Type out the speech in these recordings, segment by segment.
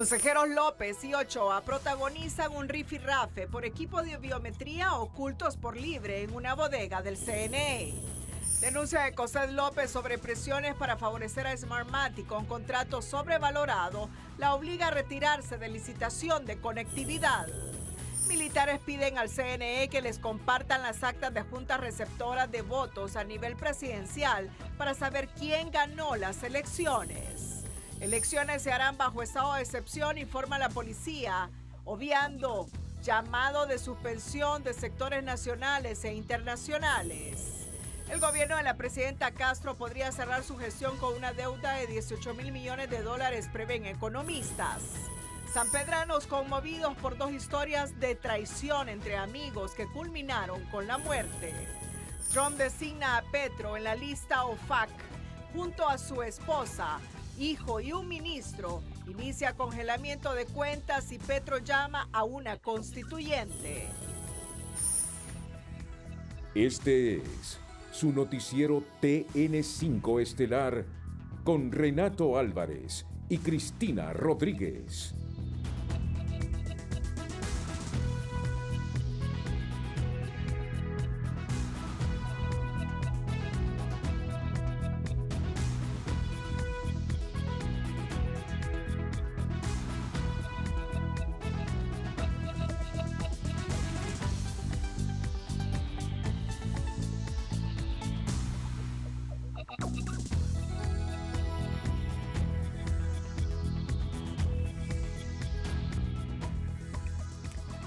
Consejeros López y Ochoa protagonizan un rifirrafe por equipo de biometría ocultos por libre en una bodega del CNE. Denuncia de Cosette López sobre presiones para favorecer a Smartmatic con contrato sobrevalorado la obliga a retirarse de licitación de conectividad. Militares piden al CNE que les compartan las actas de juntas receptoras de votos a nivel presidencial para saber quién ganó las elecciones. Elecciones se harán bajo estado de excepción, informa la policía, obviando llamado de suspensión de sectores nacionales e internacionales. El gobierno de la presidenta Castro podría cerrar su gestión con una deuda de 18.000 millones de dólares, prevén economistas. Sanpedranos conmovidos por dos historias de traición entre amigos que culminaron con la muerte. Trump designa a Petro en la lista OFAC junto a su esposa, hijo y un ministro. Inicia congelamiento de cuentas y Petro llama a una constituyente. Este es su noticiero TN5 Estelar con Renato Álvarez y Cristina Rodríguez.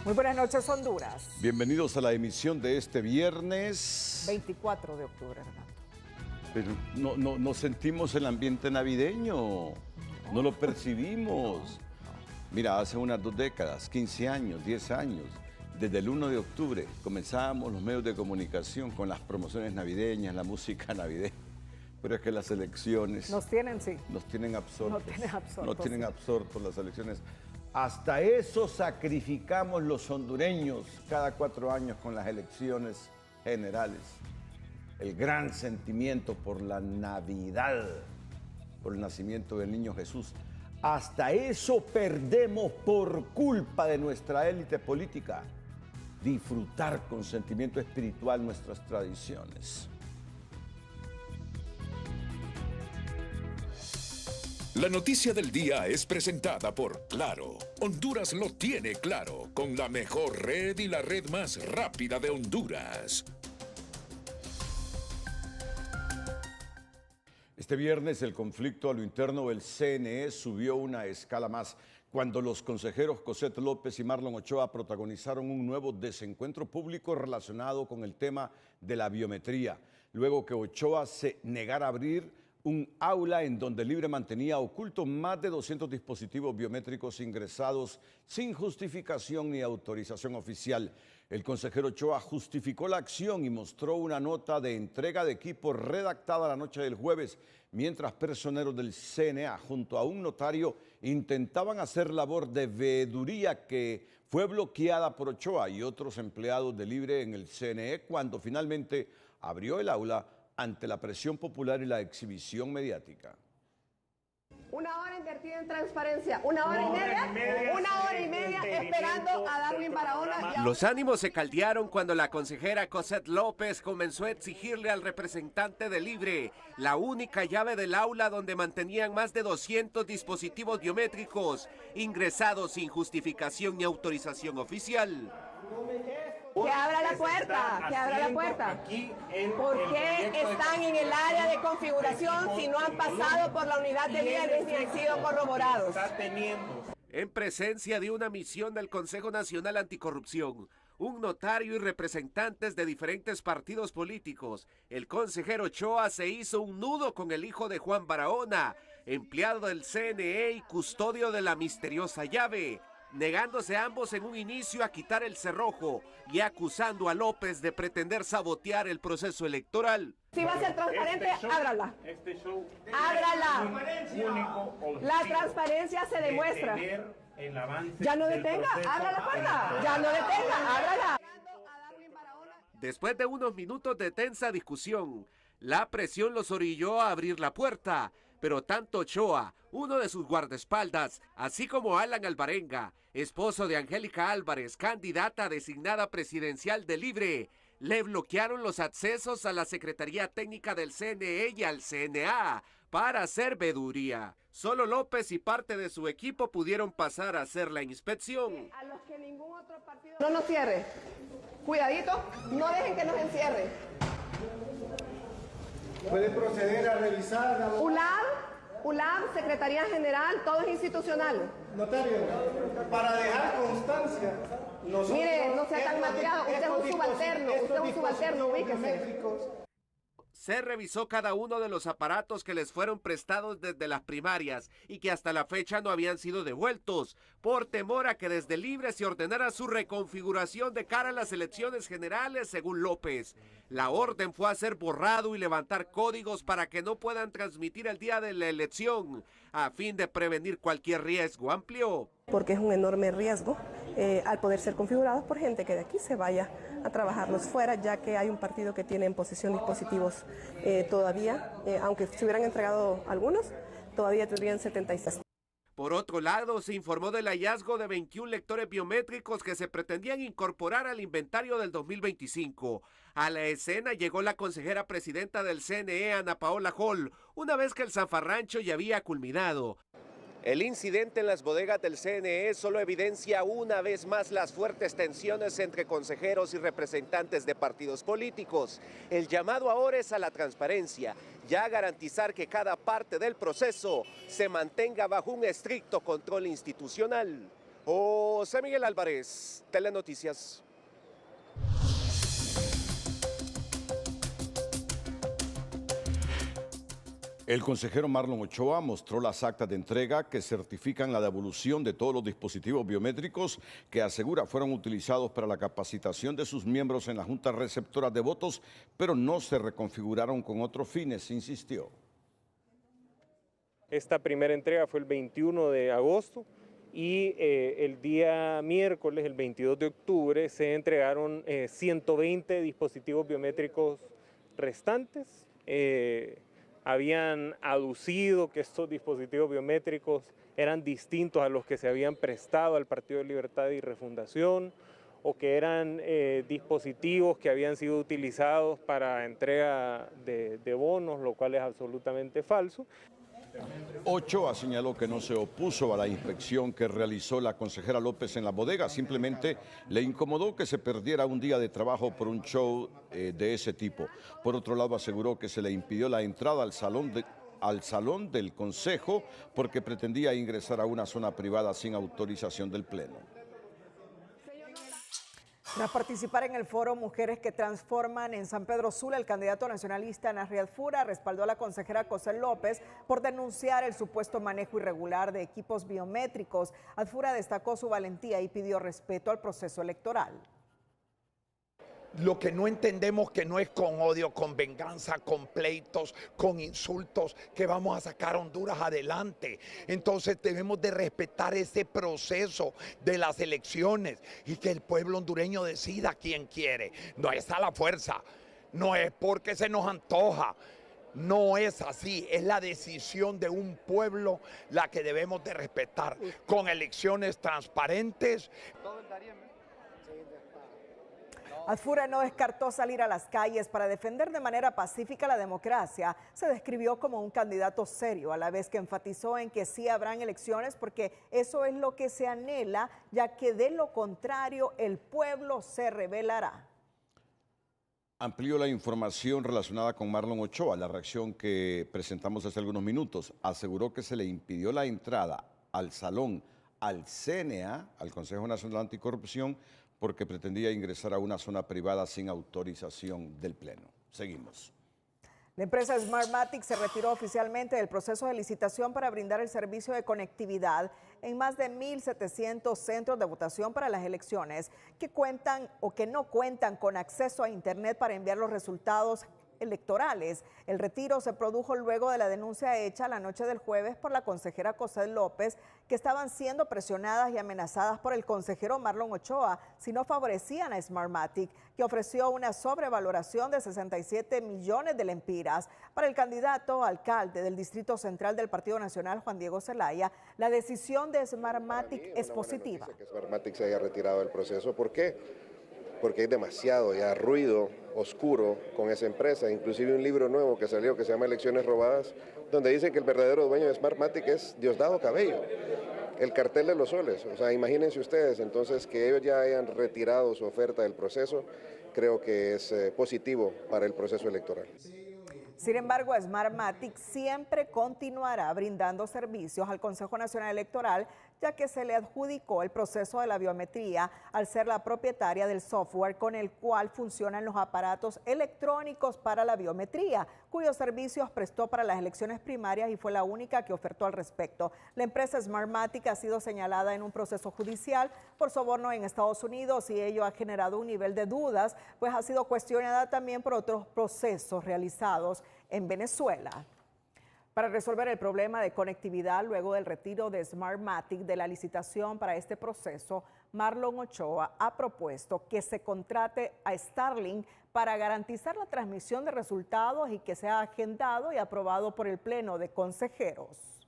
Muy buenas noches, Honduras. Bienvenidos a la emisión de este viernes 24 de octubre, Renato. Pero no sentimos el ambiente navideño, no lo percibimos. Mira, hace unas 2 décadas, 15 años, 10 años, desde el 1 de octubre comenzábamos los medios de comunicación con las promociones navideñas, la música navideña. Pero es que las elecciones... Nos tienen, sí. Nos tienen absortos. Nos tienen absortos las elecciones. Hasta eso sacrificamos los hondureños cada 4 años con las elecciones generales. El gran sentimiento por la Navidad, por el nacimiento del niño Jesús. Hasta eso perdemos por culpa de nuestra élite política. Disfrutar con sentimiento espiritual nuestras tradiciones. La noticia del día es presentada por Claro. Honduras lo tiene claro, con la mejor red y la red más rápida de Honduras. Este viernes el conflicto a lo interno del CNE subió una escala más cuando los consejeros Cosette López y Marlon Ochoa protagonizaron un nuevo desencuentro público relacionado con el tema de la biometría, luego que Ochoa se negara a abrir un aula en donde Libre mantenía oculto más de 200 dispositivos biométricos ingresados sin justificación ni autorización oficial. El consejero Ochoa justificó la acción y mostró una nota de entrega de equipo redactada la noche del jueves, mientras personeros del CNA junto a un notario intentaban hacer labor de veeduría que fue bloqueada por Ochoa y otros empleados de Libre en el CNE cuando finalmente abrió el aula ante la presión popular y la exhibición mediática. 1 hora invertida en transparencia, 1 hora y media esperando a Darwin Barahona. Los ánimos se caldearon cuando la consejera Cosette López comenzó a exigirle al representante de Libre la única llave del aula donde mantenían más de 200 dispositivos biométricos ingresados sin justificación ni autorización oficial. Que abra la puerta, ¿Por qué están en el área de configuración si no han pasado por la unidad de bienes ni han sido corroborados? En presencia de una misión del Consejo Nacional Anticorrupción, un notario y representantes de diferentes partidos políticos, el consejero Ochoa se hizo un nudo con el hijo de Juan Barahona, empleado del CNE y custodio de la misteriosa llave, negándose ambos en un inicio a quitar el cerrojo y acusando a López de pretender sabotear el proceso electoral. Si va a ser transparente, ábrala. La transparencia se demuestra. Ya no detenga, abra la puerta. Ya no detenga, ábrala. Después de unos minutos de tensa discusión, la presión los orilló a abrir la puerta, Pero tanto Ochoa, uno de sus guardaespaldas, así como Alan Alvarenga, esposo de Angélica Álvarez, candidata designada presidencial de Libre, le bloquearon los accesos a la Secretaría Técnica del CNE y al CNA para hacer veeduría. Solo López y parte de su equipo pudieron pasar a hacer la inspección. A los que ningún otro partido no nos cierre. Cuidadito, no dejen que nos encierre. ¿Puede proceder a revisar? ULAB, Secretaría General, todo es institucional. Notario, para dejar constancia. Mire, no sea tan malcriado, usted es un subalterno, ubíquese. Se revisó cada uno de los aparatos que les fueron prestados desde las primarias y que hasta la fecha no habían sido devueltos, por temor a que desde Libre se ordenara su reconfiguración de cara a las elecciones generales, según López. La orden fue hacer borrado y levantar códigos para que no puedan transmitir el día de la elección, a fin de prevenir cualquier riesgo, amplió. Porque es un enorme riesgo al poder ser configurados por gente que de aquí se vaya a trabajarlos fuera, ya que hay un partido que tiene en posesión dispositivos todavía, aunque se hubieran entregado algunos, todavía tendrían 76. Por otro lado, se informó del hallazgo de 21 lectores biométricos que se pretendían incorporar al inventario del 2025. A la escena llegó la consejera presidenta del CNE, Ana Paola Hall, una vez que el zafarrancho ya había culminado. El incidente en las bodegas del CNE solo evidencia una vez más las fuertes tensiones entre consejeros y representantes de partidos políticos. El llamado ahora es a la transparencia, ya garantizar que cada parte del proceso se mantenga bajo un estricto control institucional. José Miguel Álvarez, Telenoticias. El consejero Marlon Ochoa mostró las actas de entrega que certifican la devolución de todos los dispositivos biométricos que asegura fueron utilizados para la capacitación de sus miembros en la Junta Receptora de Votos, pero no se reconfiguraron con otros fines, insistió. Esta primera entrega fue el 21 de agosto y el día miércoles, el 22 de octubre, se entregaron 120 dispositivos biométricos restantes. Habían aducido que estos dispositivos biométricos eran distintos a los que se habían prestado al Partido de Libertad y Refundación, o que eran dispositivos que habían sido utilizados para entrega de bonos, lo cual es absolutamente falso. Ochoa señaló que no se opuso a la inspección que realizó la consejera López en la bodega, simplemente le incomodó que se perdiera un día de trabajo por un show de ese tipo. Por otro lado, aseguró que se le impidió la entrada al salón del consejo porque pretendía ingresar a una zona privada sin autorización del Pleno. Tras participar en el foro Mujeres que Transforman en San Pedro Sula, el candidato nacionalista Narri Adfura respaldó a la consejera Cosette López por denunciar el supuesto manejo irregular de equipos biométricos. Adfura destacó su valentía y pidió respeto al proceso electoral. Lo que no entendemos que no es con odio, con venganza, con pleitos, con insultos, que vamos a sacar a Honduras adelante. Entonces debemos de respetar ese proceso de las elecciones y que el pueblo hondureño decida quién quiere. No es a la fuerza, no es porque se nos antoja. No es así, es la decisión de un pueblo la que debemos de respetar, con elecciones transparentes. Adfura no descartó salir a las calles para defender de manera pacífica la democracia. Se describió como un candidato serio, a la vez que enfatizó en que sí habrán elecciones porque eso es lo que se anhela, ya que de lo contrario el pueblo se rebelará. Amplió la información relacionada con Marlon Ochoa, la reacción que presentamos hace algunos minutos. Aseguró que se le impidió la entrada al salón, al CNA, al Consejo Nacional Anticorrupción, porque pretendía ingresar a una zona privada sin autorización del Pleno. Seguimos. La empresa Smartmatic se retiró oficialmente del proceso de licitación para brindar el servicio de conectividad en más de 1.700 centros de votación para las elecciones que cuentan o que no cuentan con acceso a Internet para enviar los resultados electorales. El retiro se produjo luego de la denuncia hecha la noche del jueves por la consejera Cosette López, que estaban siendo presionadas y amenazadas por el consejero Marlon Ochoa si no favorecían a Smartmatic, que ofreció una sobrevaloración de 67 millones de lempiras. Para el candidato alcalde del Distrito Central del Partido Nacional, Juan Diego Zelaya, la decisión de Smartmatic es positiva. Que Smartmatic se haya retirado del proceso. ¿Por qué? Porque hay demasiado ya ruido oscuro con esa empresa, inclusive un libro nuevo que salió que se llama Elecciones Robadas, donde dicen que el verdadero dueño de Smartmatic es Diosdado Cabello, el cartel de los soles. O sea, imagínense ustedes, entonces, que ellos ya hayan retirado su oferta del proceso, creo que es positivo para el proceso electoral. Sin embargo, Smartmatic siempre continuará brindando servicios al Consejo Nacional Electoral, ya que se le adjudicó el proceso de la biometría al ser la propietaria del software con el cual funcionan los aparatos electrónicos para la biometría, cuyos servicios prestó para las elecciones primarias y fue la única que ofertó al respecto. La empresa Smartmatic ha sido señalada en un proceso judicial por soborno en Estados Unidos y ello ha generado un nivel de dudas, pues ha sido cuestionada también por otros procesos realizados en Venezuela. Para resolver el problema de conectividad luego del retiro de Smartmatic de la licitación para este proceso, Marlon Ochoa ha propuesto que se contrate a Starlink para garantizar la transmisión de resultados y que sea agendado y aprobado por el Pleno de Consejeros.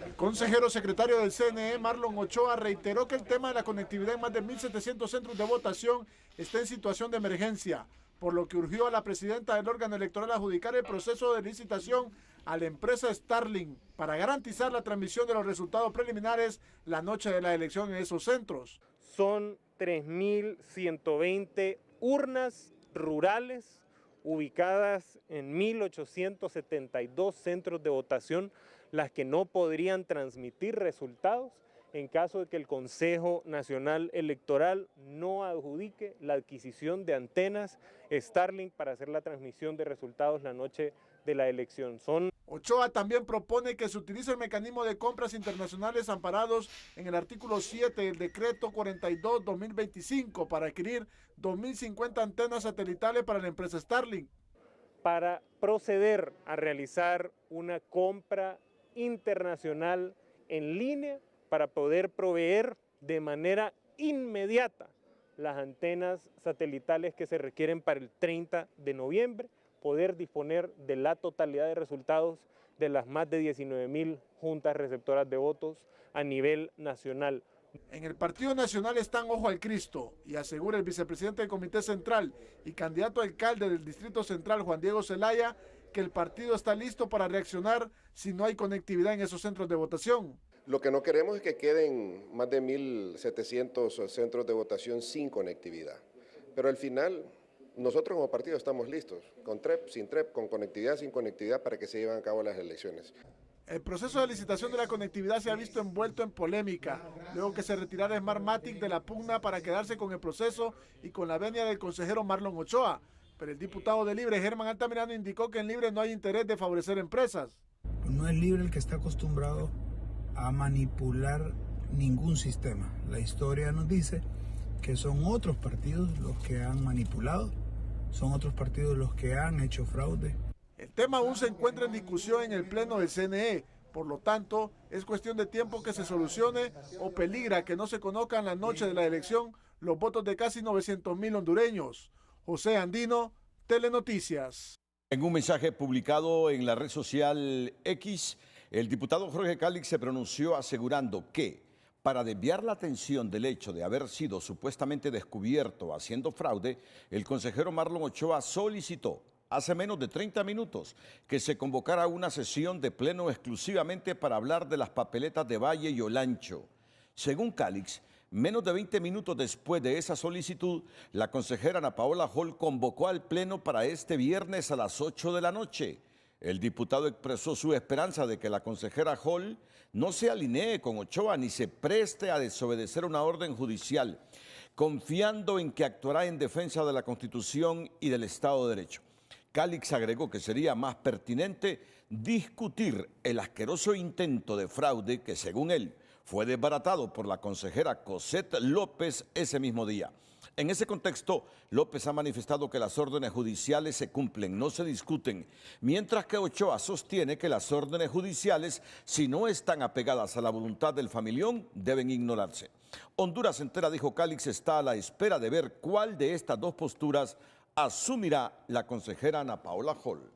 El consejero secretario del CNE, Marlon Ochoa, reiteró que el tema de la conectividad en más de 1.700 centros de votación está en situación de emergencia, por lo que urgió a la presidenta del órgano electoral a adjudicar el proceso de licitación a la empresa Starlink para garantizar la transmisión de los resultados preliminares la noche de la elección en esos centros. Son 3.120 urnas rurales ubicadas en 1.872 centros de votación, las que no podrían transmitir resultados en caso de que el Consejo Nacional Electoral no adjudique la adquisición de antenas Starlink para hacer la transmisión de resultados la noche de la elección. Ochoa también propone que se utilice el mecanismo de compras internacionales amparados en el artículo 7 del decreto 42-2025 para adquirir 2.050 antenas satelitales para la empresa Starlink. Para proceder a realizar una compra internacional en línea para poder proveer de manera inmediata las antenas satelitales que se requieren para el 30 de noviembre, poder disponer de la totalidad de resultados de las más de 19.000 juntas receptoras de votos a nivel nacional. En el Partido Nacional están ojo al Cristo y asegura el vicepresidente del Comité Central y candidato a alcalde del Distrito Central, Juan Diego Zelaya, que el partido está listo para reaccionar si no hay conectividad en esos centros de votación. Lo que no queremos es que queden más de 1.700 centros de votación sin conectividad. Pero al final, nosotros como partido estamos listos, con TREP, sin TREP, con conectividad, sin conectividad, para que se lleven a cabo las elecciones. El proceso de licitación de la conectividad se ha visto envuelto en polémica, luego que se retirara Smartmatic de la pugna para quedarse con el proceso y con la venia del consejero Marlon Ochoa. Pero el diputado de Libre, Germán Altamirano, indicó que en Libre no hay interés de favorecer empresas. No es Libre el que está acostumbrado a manipular ningún sistema. La historia nos dice que son otros partidos los que han manipulado, son otros partidos los que han hecho fraude. El tema aún se encuentra en discusión en el Pleno del CNE, por lo tanto, es cuestión de tiempo que se solucione o peligra que no se conozcan la noche de la elección los votos de casi 900.000 hondureños. José Andino, Telenoticias. En un mensaje publicado en la red social X, el diputado Jorge Calix se pronunció asegurando que, para desviar la atención del hecho de haber sido supuestamente descubierto haciendo fraude, el consejero Marlon Ochoa solicitó hace menos de 30 minutos que se convocara una sesión de pleno exclusivamente para hablar de las papeletas de Valle y Olancho. Según Calix, menos de 20 minutos después de esa solicitud, la consejera Ana Paola Hall convocó al pleno para este viernes a las 8 de la noche. El diputado expresó su esperanza de que la consejera Hall no se alinee con Ochoa ni se preste a desobedecer una orden judicial, confiando en que actuará en defensa de la Constitución y del Estado de Derecho. Calix agregó que sería más pertinente discutir el asqueroso intento de fraude que, según él, fue desbaratado por la consejera Cosette López ese mismo día. En ese contexto, López ha manifestado que las órdenes judiciales se cumplen, no se discuten, mientras que Ochoa sostiene que las órdenes judiciales, si no están apegadas a la voluntad del familión, deben ignorarse. Honduras entera, dijo Calix, está a la espera de ver cuál de estas dos posturas asumirá la consejera Ana Paola Hall.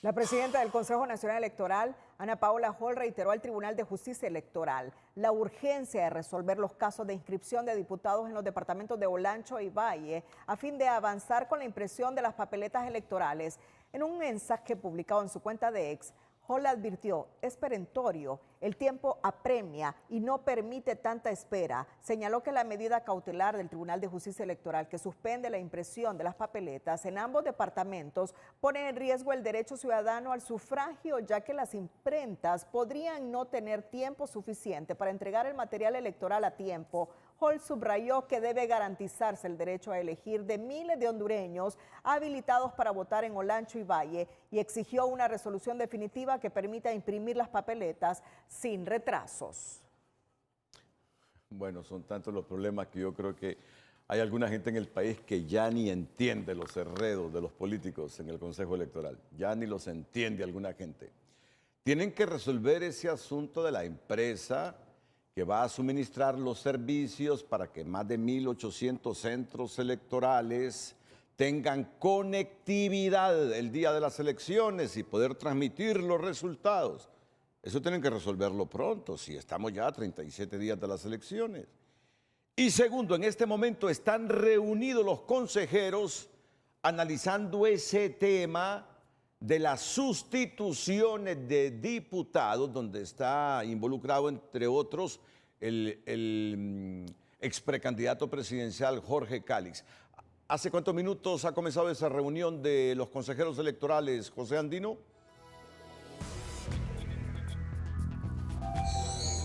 La presidenta del Consejo Nacional Electoral, Ana Paola Hall, reiteró al Tribunal de Justicia Electoral la urgencia de resolver los casos de inscripción de diputados en los departamentos de Olancho y Valle a fin de avanzar con la impresión de las papeletas electorales. En un mensaje publicado en su cuenta de X, Hall advirtió, es perentorio, el tiempo apremia y no permite tanta espera. Señaló que la medida cautelar del Tribunal de Justicia Electoral que suspende la impresión de las papeletas en ambos departamentos pone en riesgo el derecho ciudadano al sufragio, ya que las imprentas podrían no tener tiempo suficiente para entregar el material electoral a tiempo. Hall subrayó que debe garantizarse el derecho a elegir de miles de hondureños habilitados para votar en Olancho y Valle y exigió una resolución definitiva que permita imprimir las papeletas sin retrasos. Bueno, son tantos los problemas que yo creo que hay alguna gente en el país que ya ni entiende los enredos de los políticos en el Consejo Electoral. Ya ni los entiende alguna gente. Tienen que resolver ese asunto de la empresa que va a suministrar los servicios para que más de 1.800 centros electorales tengan conectividad el día de las elecciones y poder transmitir los resultados. Eso tienen que resolverlo pronto, si estamos ya a 37 días de las elecciones. Y segundo, en este momento están reunidos los consejeros analizando ese tema de las sustituciones de diputados, donde está involucrado, entre otros, el ex precandidato presidencial Jorge Calix. ¿Hace cuántos minutos ha comenzado esa reunión de los consejeros electorales, José Andino?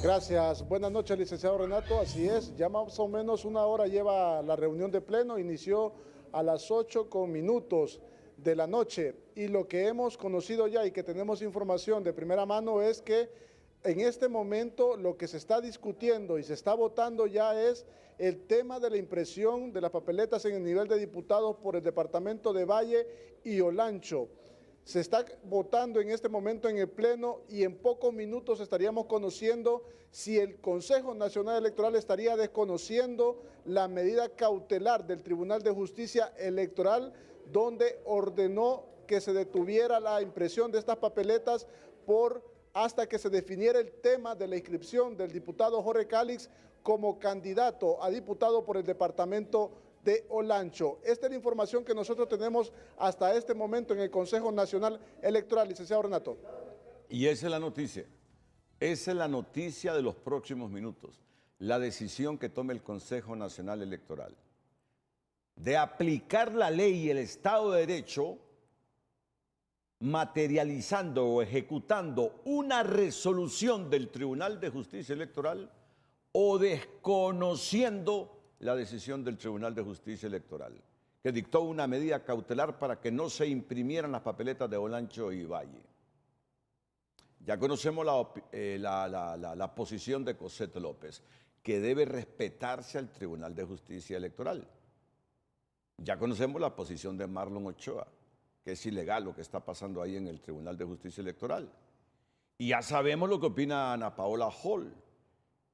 Gracias. Buenas noches, licenciado Renato. Así es, ya más o menos una hora lleva la reunión de pleno. Inició a las 8:00 de la noche. Y lo que hemos conocido ya y que tenemos información de primera mano es que en este momento lo que se está discutiendo y se está votando ya es el tema de la impresión de las papeletas en el nivel de diputados por el departamento de Valle y Olancho. Se está votando en este momento en el Pleno y en pocos minutos estaríamos conociendo si el Consejo Nacional Electoral estaría desconociendo la medida cautelar del Tribunal de Justicia Electoral, donde ordenó que se detuviera la impresión de estas papeletas hasta que se definiera el tema de la inscripción del diputado Jorge Calix como candidato a diputado por el departamento de Olancho. Esta es la información que nosotros tenemos hasta este momento en el Consejo Nacional Electoral, licenciado Renato. Y esa es la noticia. Esa es la noticia de los próximos minutos. La decisión que tome el Consejo Nacional Electoral de aplicar la ley y el Estado de Derecho, materializando o ejecutando una resolución del Tribunal de Justicia Electoral o desconociendo la decisión del Tribunal de Justicia Electoral, que dictó una medida cautelar para que no se imprimieran las papeletas de Olancho y Valle. Ya conocemos la posición de Cosette López, que debe respetarse al Tribunal de Justicia Electoral. Ya conocemos la posición de Marlon Ochoa, que es ilegal lo que está pasando ahí en el Tribunal de Justicia Electoral. Y ya sabemos lo que opina Ana Paola Hall,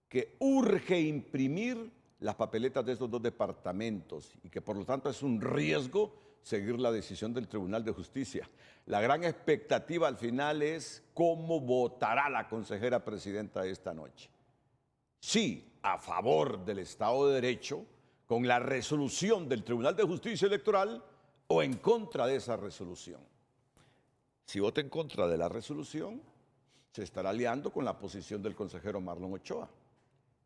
que urge imprimir las papeletas de estos dos departamentos y que por lo tanto es un riesgo seguir la decisión del Tribunal de Justicia. La gran expectativa al final es cómo votará la consejera presidenta esta noche. Sí, a favor del Estado de Derecho, con la resolución del Tribunal de Justicia Electoral, o en contra de esa resolución. Si vota en contra de la resolución, se estará aliando con la posición del consejero Marlon Ochoa.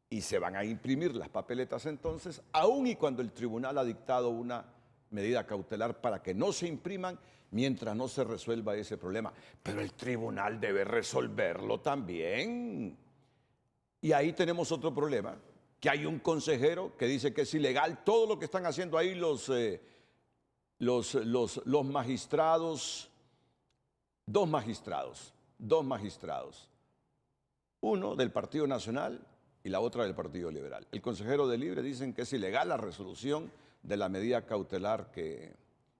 Y se van a imprimir las papeletas entonces, aun y cuando el tribunal ha dictado una medida cautelar para que no se impriman mientras no se resuelva ese problema. Pero el tribunal debe resolverlo también. Y ahí tenemos otro problema, que hay un consejero que dice que es ilegal todo lo que están haciendo ahí los magistrados, dos magistrados, uno del Partido Nacional y la otra del Partido Liberal. El consejero de Libre dicen que es ilegal la resolución de la medida cautelar que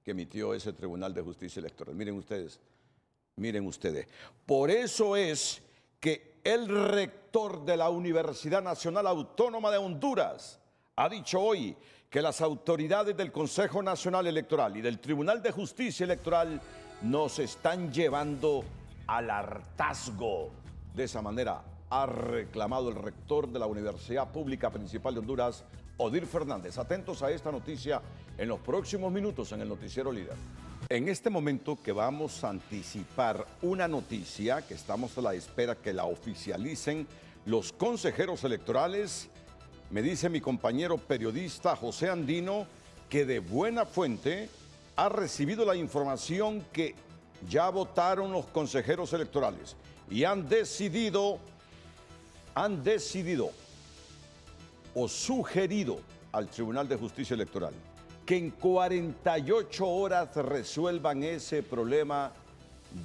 emitió ese Tribunal de Justicia Electoral. Miren ustedes. Por eso es que el rector de la Universidad Nacional Autónoma de Honduras ha dicho hoy que las autoridades del Consejo Nacional Electoral y del Tribunal de Justicia Electoral nos están llevando al hartazgo. De esa manera ha reclamado el rector de la Universidad Pública Principal de Honduras, Odir Fernández. Atentos a esta noticia en los próximos minutos en el Noticiero Líder. En este momento que vamos a anticipar una noticia que estamos a la espera que la oficialicen los consejeros electorales, me dice mi compañero periodista José Andino que de buena fuente ha recibido la información que ya votaron los consejeros electorales y han decidido o sugerido al Tribunal de Justicia Electoral que en 48 horas resuelvan ese problema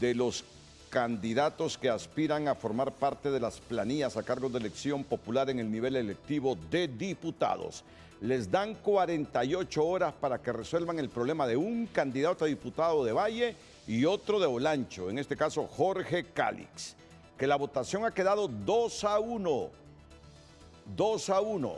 de los candidatos que aspiran a formar parte de las planillas a cargo de elección popular en el nivel electivo de diputados. Les dan 48 horas para que resuelvan el problema de un candidato a diputado de Valle y otro de Olancho, en este caso Jorge Calix, que la votación ha quedado 2-1. 2-1.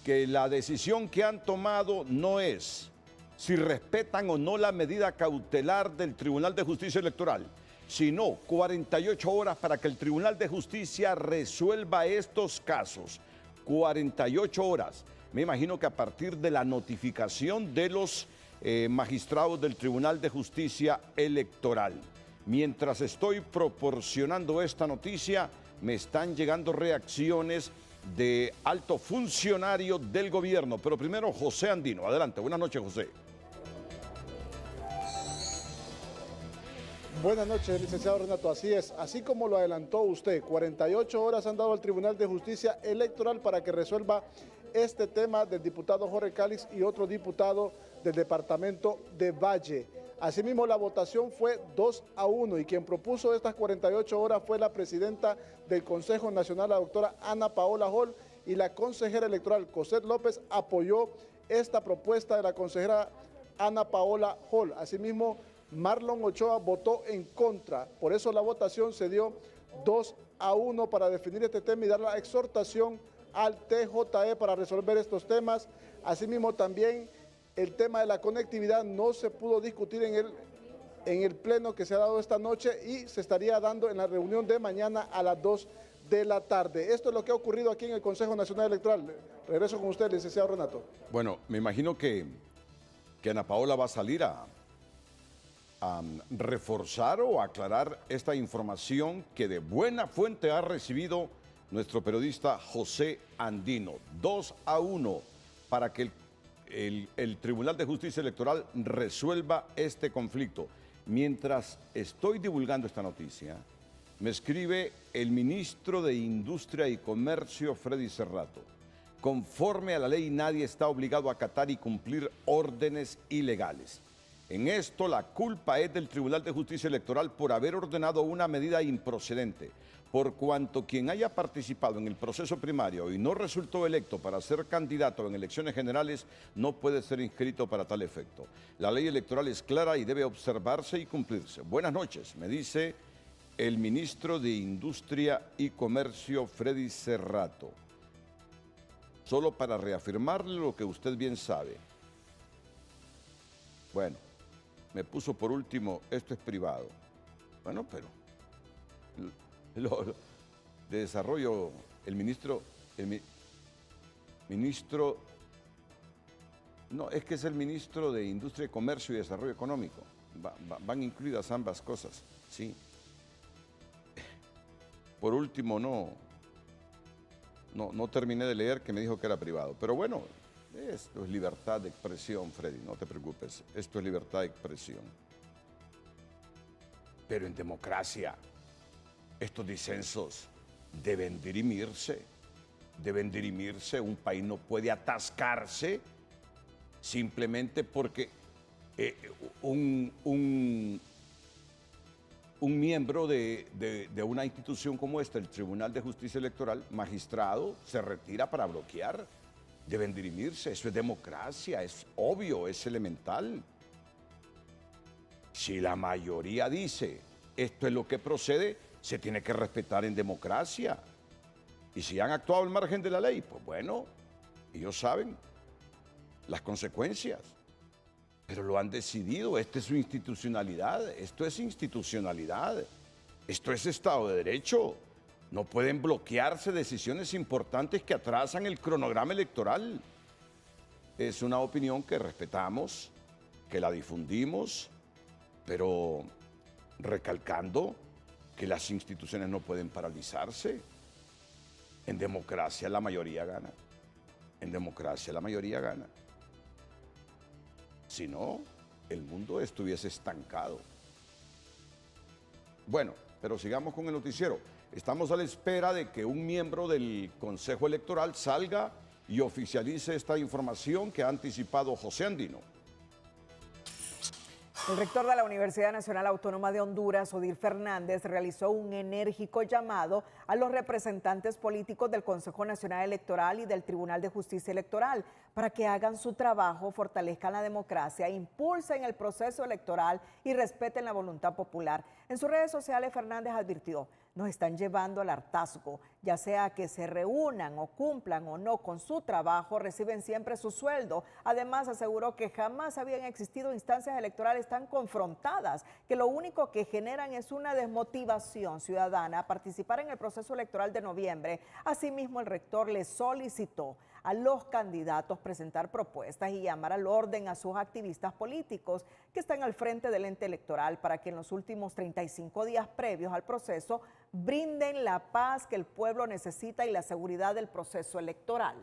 Que la decisión que han tomado no es si respetan o no la medida cautelar del Tribunal de Justicia Electoral, sino 48 horas para que el Tribunal de Justicia resuelva estos casos. 48 horas. Me imagino que a partir de la notificación de los magistrados del Tribunal de Justicia Electoral. Mientras estoy proporcionando esta noticia, me están llegando reacciones de alto funcionario del gobierno. Pero primero, José Andino. Adelante. Buenas noches, José. Buenas noches, licenciado Renato. Así es, así como lo adelantó usted, 48 horas han dado al Tribunal de Justicia Electoral para que resuelva este tema del diputado Jorge Calix y otro diputado del departamento de Valle. Asimismo, la votación fue 2-1 y quien propuso estas 48 horas fue la presidenta del Consejo Nacional, la doctora Ana Paola Hall, y la consejera electoral Cosette López apoyó esta propuesta de la consejera Ana Paola Hall. Asimismo, Marlon Ochoa votó en contra. Por eso la votación se dio 2-1 para definir este tema y dar la exhortación al TJE para resolver estos temas. Asimismo, también el tema de la conectividad no se pudo discutir en el pleno que se ha dado esta noche y se estaría dando en la reunión de mañana a las 2 de la tarde. Esto es lo que ha ocurrido aquí en el Consejo Nacional Electoral. Regreso con usted, licenciado Renato. Bueno, me imagino que Ana Paola va a salir a reforzar o aclarar esta información que de buena fuente ha recibido nuestro periodista José Andino. 2-1 para que el Tribunal de Justicia Electoral resuelva este conflicto. Mientras estoy divulgando esta noticia, me escribe el ministro de Industria y Comercio, Freddy Cerrato. Conforme a la ley, nadie está obligado a acatar y cumplir órdenes ilegales. En esto, la culpa es del Tribunal de Justicia Electoral por haber ordenado una medida improcedente, por cuanto quien haya participado en el proceso primario y no resultó electo para ser candidato en elecciones generales no puede ser inscrito para tal efecto. La ley electoral es clara y debe observarse y cumplirse. Buenas noches, me dice el ministro de Industria y Comercio, Freddy Cerrato. Solo para reafirmarle lo que usted bien sabe. Bueno, me puso por último, esto es privado. Bueno, pero de desarrollo, el ministro, no, es que es el ministro de Industria y Comercio y Desarrollo Económico. Van incluidas ambas cosas, sí. Por último, no terminé de leer que me dijo que era privado. Pero bueno, esto es libertad de expresión, Freddy, no te preocupes. Esto es libertad de expresión. Pero en democracia, estos disensos deben dirimirse. Deben dirimirse. Un país no puede atascarse simplemente porque un miembro de una institución como esta, el Tribunal de Justicia Electoral, magistrado, se retira para bloquear. Deben dirimirse, eso es democracia, es obvio, es elemental. Si la mayoría dice esto es lo que procede, se tiene que respetar en democracia. Y si han actuado al margen de la ley, pues bueno, ellos saben las consecuencias. Pero lo han decidido, esta es su institucionalidad, esto es institucionalidad, esto es Estado de Derecho. No pueden bloquearse decisiones importantes que atrasan el cronograma electoral. Es una opinión que respetamos, que la difundimos, pero recalcando que las instituciones no pueden paralizarse. En democracia la mayoría gana. En democracia la mayoría gana. Si no, el mundo estuviese estancado. Bueno, pero sigamos con el noticiero. Estamos a la espera de que un miembro del Consejo Electoral salga y oficialice esta información que ha anticipado José Andino. El rector de la Universidad Nacional Autónoma de Honduras, Odir Fernández, realizó un enérgico llamado a los representantes políticos del Consejo Nacional Electoral y del Tribunal de Justicia Electoral para que hagan su trabajo, fortalezcan la democracia, impulsen el proceso electoral y respeten la voluntad popular. En sus redes sociales, Fernández advirtió: nos están llevando al hartazgo, ya sea que se reúnan o cumplan o no con su trabajo, reciben siempre su sueldo. Además, aseguró que jamás habían existido instancias electorales tan confrontadas, que lo único que generan es una desmotivación ciudadana a participar en el proceso electoral de noviembre. Asimismo, el rector le solicitó a los candidatos presentar propuestas y llamar al orden a sus activistas políticos que están al frente del ente electoral para que en los últimos 35 días previos al proceso brinden la paz que el pueblo necesita y la seguridad del proceso electoral.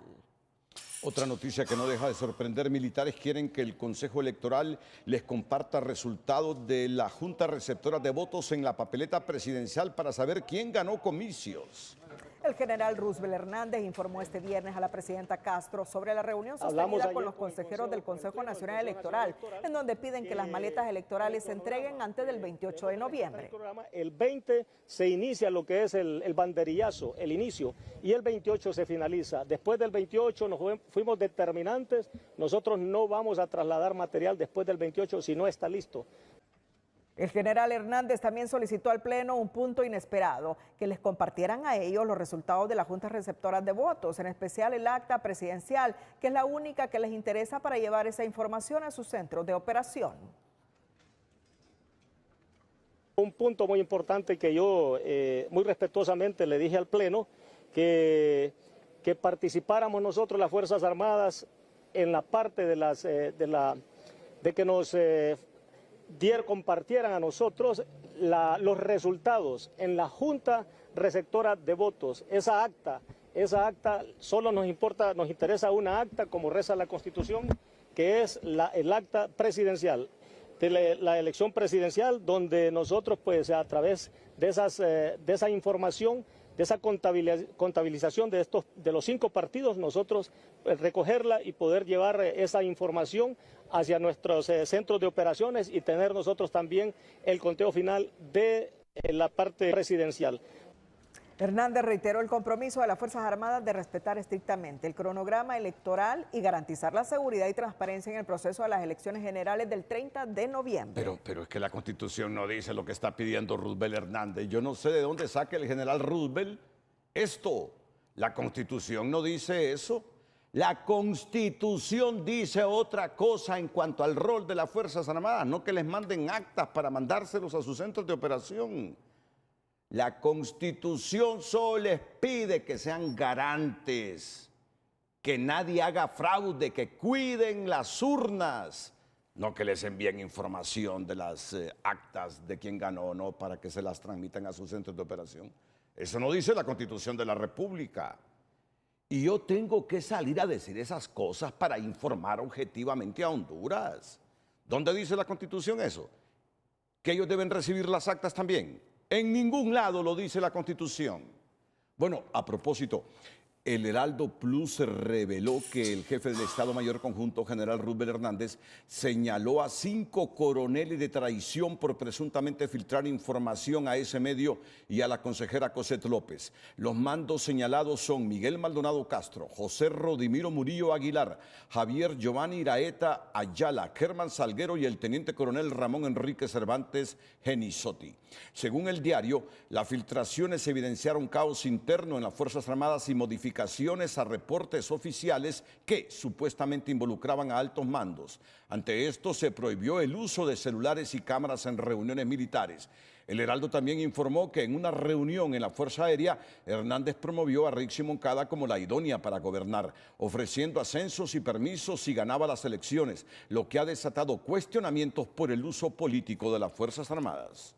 Otra noticia que no deja de sorprender: militares quieren que el Consejo Electoral les comparta resultados de la Junta Receptora de Votos en la papeleta presidencial para saber quién ganó comicios. El general Roosevelt Hernández informó este viernes a la presidenta Castro sobre la reunión sostenida con los consejeros del Consejo Nacional Electoral, en donde piden que las maletas electorales se entreguen antes del 28 de noviembre. El 20 se inicia lo que es el banderillazo, el inicio, y el 28 se finaliza. Después del 28 nos fuimos determinantes, nosotros no vamos a trasladar material después del 28 si no está listo. El general Hernández también solicitó al Pleno un punto inesperado: que les compartieran a ellos los resultados de las juntas receptoras de votos, en especial el acta presidencial, que es la única que les interesa para llevar esa información a sus centros de operación. Un punto muy importante que yo muy respetuosamente le dije al Pleno, que participáramos nosotros, las Fuerzas Armadas, en la parte de que nos compartieran a nosotros los resultados en la Junta Receptora de Votos. Esa acta solo nos interesa una acta, como reza la Constitución, que es el acta presidencial, de la elección presidencial, donde nosotros, pues, a través de esa información, de esa contabilización de los 5 partidos, nosotros recogerla y poder llevar esa información hacia nuestros centros de operaciones y tener nosotros también el conteo final de la parte presidencial. Hernández reiteró el compromiso de las Fuerzas Armadas de respetar estrictamente el cronograma electoral y garantizar la seguridad y transparencia en el proceso de las elecciones generales del 30 de noviembre. Pero es que la Constitución no dice lo que está pidiendo Roosevelt Hernández. Yo no sé de dónde saque el general Roosevelt esto. La Constitución no dice eso. La Constitución dice otra cosa en cuanto al rol de las Fuerzas Armadas, no que les manden actas para mandárselos a sus centros de operación. La Constitución solo les pide que sean garantes, que nadie haga fraude, que cuiden las urnas, no que les envíen información de las actas de quién ganó o no para que se las transmitan a sus centros de operación. Eso no dice la Constitución de la República. Y yo tengo que salir a decir esas cosas para informar objetivamente a Honduras. ¿Dónde dice la Constitución eso? ¿Que ellos deben recibir las actas también? En ningún lado lo dice la Constitución. Bueno, a propósito, El Heraldo Plus reveló que el jefe del Estado Mayor Conjunto, general Rubén Hernández, señaló a 5 coroneles de traición por presuntamente filtrar información a ese medio y a la consejera Cosette López. Los mandos señalados son Miguel Maldonado Castro, José Rodimiro Murillo Aguilar, Javier Giovanni Iraeta Ayala, Germán Salguero y el teniente coronel Ramón Enrique Cervantes Genizotti. Según el diario, las filtraciones evidenciaron caos interno en las Fuerzas Armadas y modificaciones a reportes oficiales que supuestamente involucraban a altos mandos. Ante esto se prohibió el uso de celulares y cámaras en reuniones militares. El Heraldo también informó que en una reunión en la Fuerza Aérea, Hernández promovió a Rixi Moncada como la idónea para gobernar, ofreciendo ascensos y permisos si ganaba las elecciones, lo que ha desatado cuestionamientos por el uso político de las Fuerzas Armadas.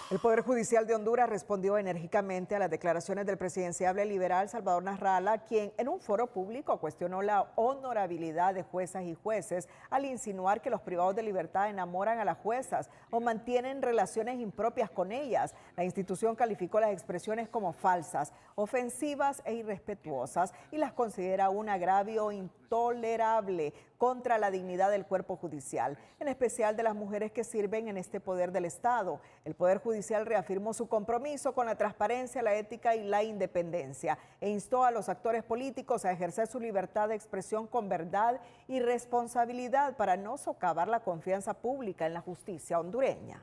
El Poder Judicial de Honduras respondió enérgicamente a las declaraciones del presidenciable liberal Salvador Nasralla, quien en un foro público cuestionó la honorabilidad de juezas y jueces al insinuar que los privados de libertad enamoran a las juezas o mantienen relaciones impropias con ellas. La institución calificó las expresiones como falsas, ofensivas e irrespetuosas y las considera un agravio intolerable contra la dignidad del cuerpo judicial, en especial de las mujeres que sirven en este poder del Estado. El Poder Judicial reafirmó su compromiso con la transparencia, la ética y la independencia e instó a los actores políticos a ejercer su libertad de expresión con verdad y responsabilidad para no socavar la confianza pública en la justicia hondureña.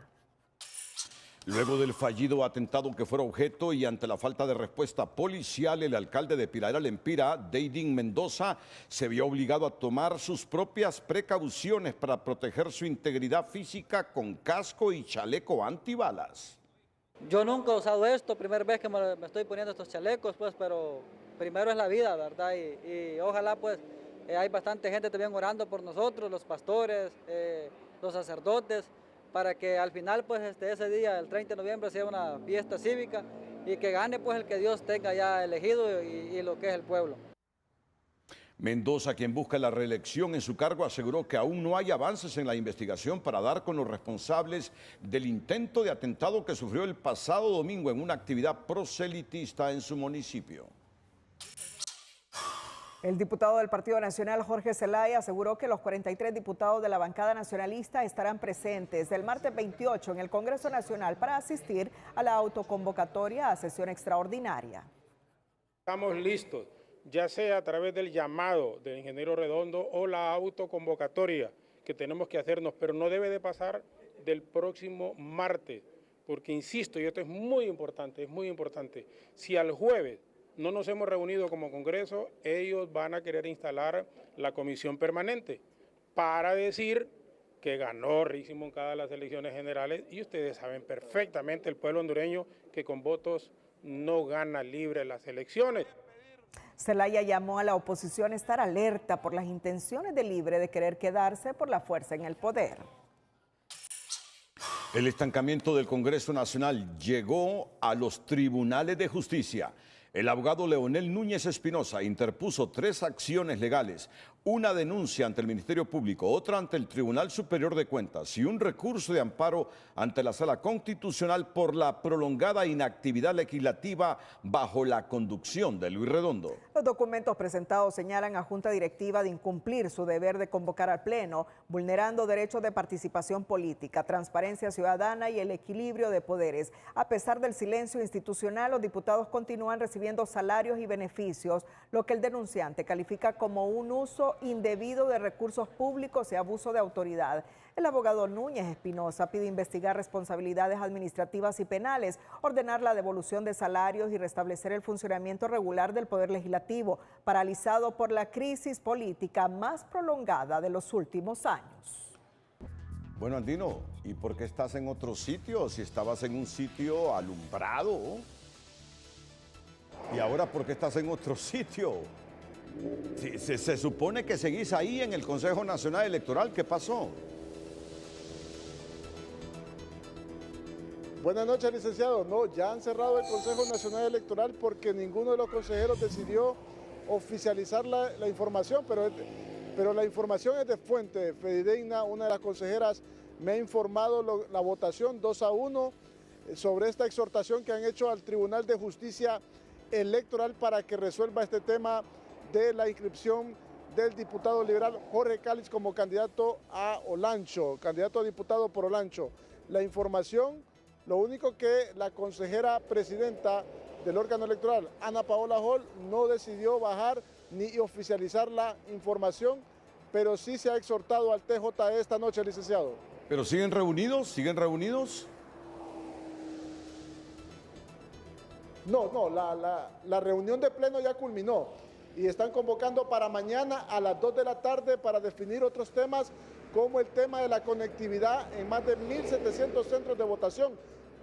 Luego del fallido atentado que fuera objeto y ante la falta de respuesta policial, el alcalde de Pilar Lempira, Deidín Mendoza, se vio obligado a tomar sus propias precauciones para proteger su integridad física con casco y chaleco antibalas. Yo nunca he usado esto, primera vez que me estoy poniendo estos chalecos, pues, pero primero es la vida, ¿verdad? Y ojalá, pues, hay bastante gente también orando por nosotros, los pastores, los sacerdotes, para que al final, pues, ese día, el 30 de noviembre, sea una fiesta cívica y que gane, pues, el que Dios tenga ya elegido y lo que es el pueblo. Mendoza, quien busca la reelección en su cargo, aseguró que aún no hay avances en la investigación para dar con los responsables del intento de atentado que sufrió el pasado domingo en una actividad proselitista en su municipio. El diputado del Partido Nacional, Jorge Zelaya, aseguró que los 43 diputados de la bancada nacionalista estarán presentes el martes 28 en el Congreso Nacional para asistir a la autoconvocatoria a sesión extraordinaria. Estamos listos, ya sea a través del llamado del ingeniero Redondo o la autoconvocatoria que tenemos que hacernos, pero no debe de pasar del próximo martes, porque insisto, y esto es muy importante, si al jueves no nos hemos reunido como Congreso, ellos van a querer instalar la comisión permanente para decir que ganó Rixi Moncada las elecciones generales y ustedes saben perfectamente, el pueblo hondureño, que con votos no gana libre las elecciones. Zelaya llamó a la oposición a estar alerta por las intenciones de Libre de querer quedarse por la fuerza en el poder. El estancamiento del Congreso Nacional llegó a los tribunales de justicia. El abogado Leonel Núñez Espinosa interpuso 3 acciones legales, una denuncia ante el Ministerio Público, otra ante el Tribunal Superior de Cuentas y un recurso de amparo ante la Sala Constitucional por la prolongada inactividad legislativa bajo la conducción de Luis Redondo. Los documentos presentados señalan a Junta Directiva de incumplir su deber de convocar al Pleno, vulnerando derechos de participación política, transparencia ciudadana y el equilibrio de poderes. A pesar del silencio institucional, los diputados continúan recibiendo salarios y beneficios, lo que el denunciante califica como un uso indebido de recursos públicos y abuso de autoridad. El abogado Núñez Espinosa pide investigar responsabilidades administrativas y penales, ordenar la devolución de salarios y restablecer el funcionamiento regular del Poder Legislativo, paralizado por la crisis política más prolongada de los últimos años. Bueno, Andino, ¿y por qué estás en otro sitio? Si estabas en un sitio alumbrado. ¿Y ahora por qué estás en otro sitio? Se supone que seguís ahí en el Consejo Nacional Electoral. ¿Qué pasó? Buenas noches, licenciado. No, ya han cerrado el Consejo Nacional Electoral porque ninguno de los consejeros decidió oficializar la información, pero la información es de fuente fidedigna. Una de las consejeras me ha informado la votación 2-1 sobre esta exhortación que han hecho al Tribunal de Justicia Electoral para que resuelva este tema de la inscripción del diputado liberal Jorge Cáliz como candidato a Olancho, candidato a diputado por Olancho. La información, lo único que la consejera presidenta del órgano electoral, Ana Paola Hall, no decidió bajar ni oficializar la información, pero sí se ha exhortado al TJE esta noche, licenciado. ¿Pero siguen reunidos? ¿Siguen reunidos? No, la reunión de pleno ya culminó y están convocando para mañana a las 2 de la tarde para definir otros temas como el tema de la conectividad en más de 1.700 centros de votación,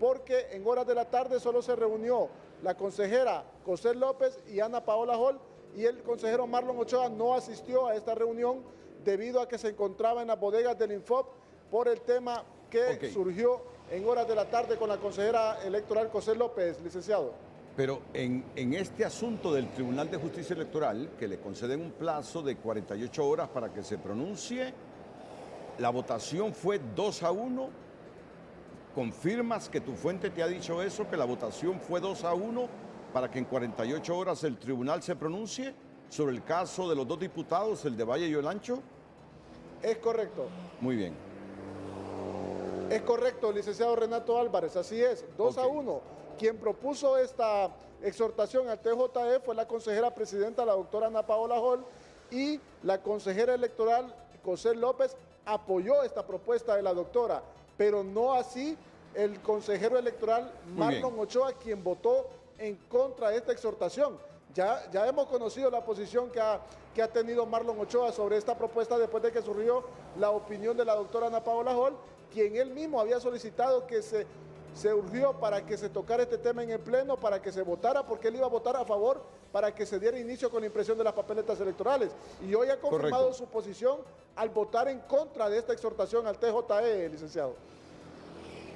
porque en horas de la tarde solo se reunió la consejera José López y Ana Paola Hall, y el consejero Marlon Ochoa no asistió a esta reunión debido a que se encontraba en las bodegas del Infop por el tema que surgió en horas de la tarde con la consejera electoral José López, licenciado. Pero en este asunto del Tribunal de Justicia Electoral, que le conceden un plazo de 48 horas para que se pronuncie, la votación fue 2-1. ¿Confirmas que tu fuente te ha dicho eso, que la votación fue 2-1 para que en 48 horas el tribunal se pronuncie sobre el caso de los dos diputados, el de Valle y Olancho? Es correcto. Muy bien. Es correcto, licenciado Renato Álvarez, así es, 2-1. Quien propuso esta exhortación al TJE fue la consejera presidenta, la doctora Ana Paola Hall, y la consejera electoral José López apoyó esta propuesta de la doctora, pero no así el consejero electoral Marlon Ochoa, quien votó en contra de esta exhortación. Ya hemos conocido la posición que ha tenido Marlon Ochoa sobre esta propuesta después de que surgió la opinión de la doctora Ana Paola Hall, quien él mismo había solicitado que se urgió para que se tocara este tema en el pleno, para que se votara, porque él iba a votar a favor para que se diera inicio con la impresión de las papeletas electorales. Y hoy ha confirmado su posición al votar en contra de esta exhortación al TJE, licenciado.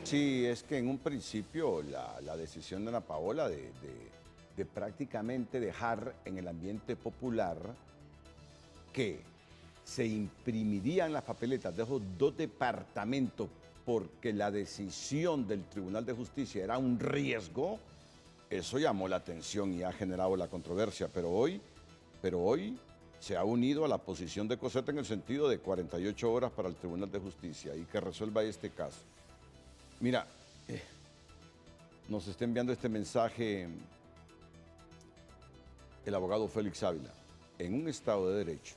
Sí, es que en un principio la decisión de Ana Paola de prácticamente dejar en el ambiente popular que se imprimirían las papeletas de esos dos departamentos porque la decisión del Tribunal de Justicia era un riesgo, eso llamó la atención y ha generado la controversia, pero hoy se ha unido a la posición de Cosette en el sentido de 48 horas para el Tribunal de Justicia y que resuelva este caso. Mira, nos está enviando este mensaje el abogado Félix Ávila. En un Estado de Derecho,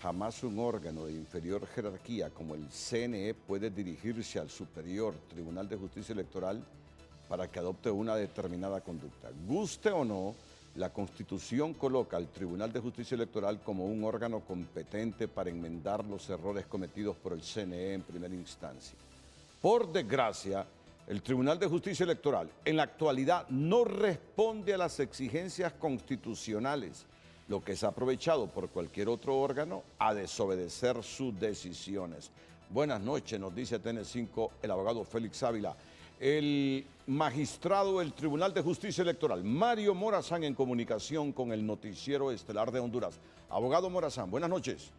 jamás un órgano de inferior jerarquía como el CNE puede dirigirse al superior Tribunal de Justicia Electoral para que adopte una determinada conducta. Guste o no, la Constitución coloca al Tribunal de Justicia Electoral como un órgano competente para enmendar los errores cometidos por el CNE en primera instancia. Por desgracia, el Tribunal de Justicia Electoral en la actualidad no responde a las exigencias constitucionales, lo que es aprovechado por cualquier otro órgano a desobedecer sus decisiones. Buenas noches, nos dice TN5 el abogado Félix Ávila. El magistrado del Tribunal de Justicia Electoral, Mario Morazán, en comunicación con el Noticiero Estelar de Honduras. Abogado Morazán, buenas noches.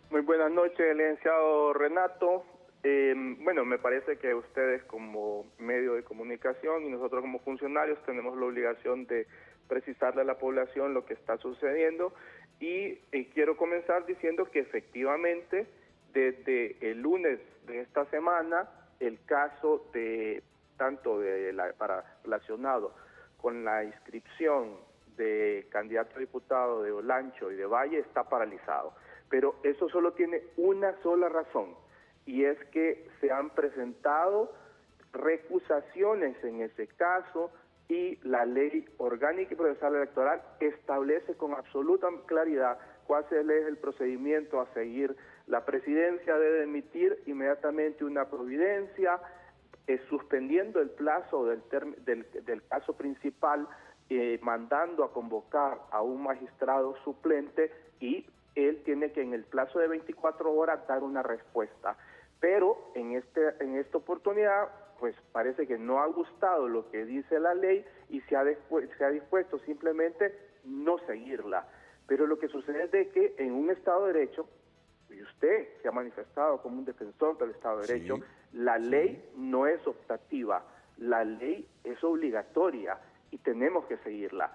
Muy buenas noches, licenciado Renato. Bueno, me parece que ustedes como medio de comunicación y nosotros como funcionarios tenemos la obligación de precisarle a la población lo que está sucediendo y quiero comenzar diciendo que efectivamente desde el lunes de esta semana el caso de relacionado con la inscripción de candidato a diputado de Olancho y de Valle está paralizado, pero eso solo tiene una sola razón y es que se han presentado recusaciones en ese caso y la ley orgánica y procesal electoral establece con absoluta claridad cuál es el procedimiento a seguir. La presidencia debe emitir inmediatamente una providencia suspendiendo el plazo del caso principal, mandando a convocar a un magistrado suplente y él tiene que en el plazo de 24 horas dar una respuesta. Pero en esta oportunidad pues parece que no ha gustado lo que dice la ley y se ha dispuesto simplemente no seguirla. Pero lo que sucede es de que en un Estado de Derecho, y usted se ha manifestado como un defensor del Estado de Derecho, la ley no es optativa. La ley es obligatoria y tenemos que seguirla.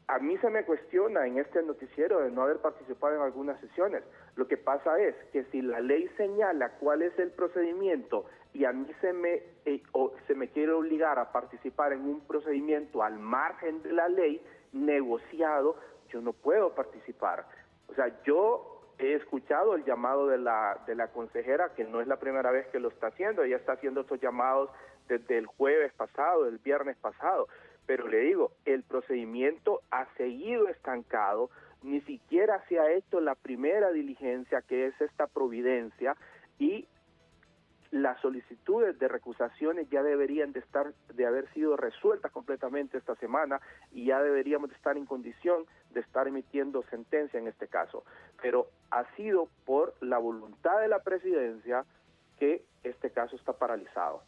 A mí se me cuestiona en este noticiero de no haber participado en algunas sesiones. Lo que pasa es que si la ley señala cuál es el procedimiento y a mí se me quiere obligar a participar en un procedimiento al margen de la ley, negociado, yo no puedo participar. O sea, yo he escuchado el llamado de la consejera, que no es la primera vez que lo está haciendo. Ella está haciendo estos llamados desde el jueves pasado, el viernes pasado. Pero le digo, el procedimiento ha seguido estancado, ni siquiera se ha hecho la primera diligencia, que es esta providencia, y las solicitudes de recusaciones ya deberían de haber sido resueltas completamente esta semana, y ya deberíamos de estar en condición de estar emitiendo sentencia en este caso. Pero ha sido por la voluntad de la presidencia que este caso está paralizado.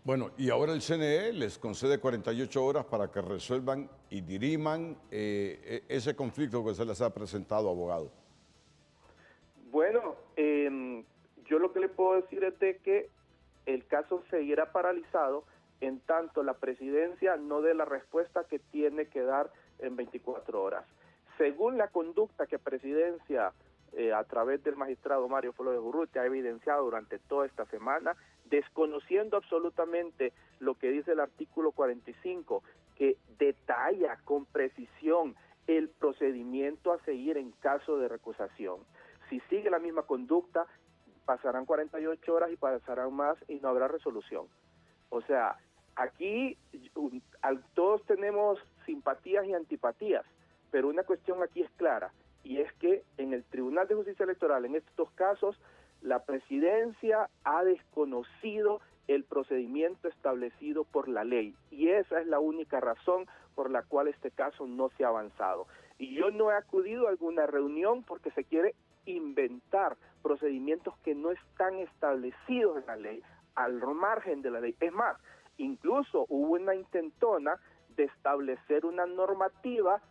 Bueno, y ahora el CNE les concede 48 horas para que resuelvan y diriman ese conflicto que se les ha presentado, abogado. Bueno, yo lo que le puedo decir es de que el caso seguirá paralizado en tanto la presidencia no dé la respuesta que tiene que dar en 24 horas. Según la conducta que presidencia, a través del magistrado Mario Flores Urrutia, ha evidenciado durante toda esta semana, desconociendo absolutamente lo que dice el artículo 45, que detalla con precisión el procedimiento a seguir en caso de recusación. Si sigue la misma conducta, pasarán 48 horas y pasarán más y no habrá resolución. O sea, aquí todos tenemos simpatías y antipatías, pero una cuestión aquí es clara, y es que en el Tribunal de Justicia Electoral, en estos casos, la presidencia ha desconocido el procedimiento establecido por la ley, y esa es la única razón por la cual este caso no se ha avanzado. Y yo no he acudido a alguna reunión porque se quiere inventar procedimientos que no están establecidos en la ley, al margen de la ley. Es más, incluso hubo una intentona de establecer una normativa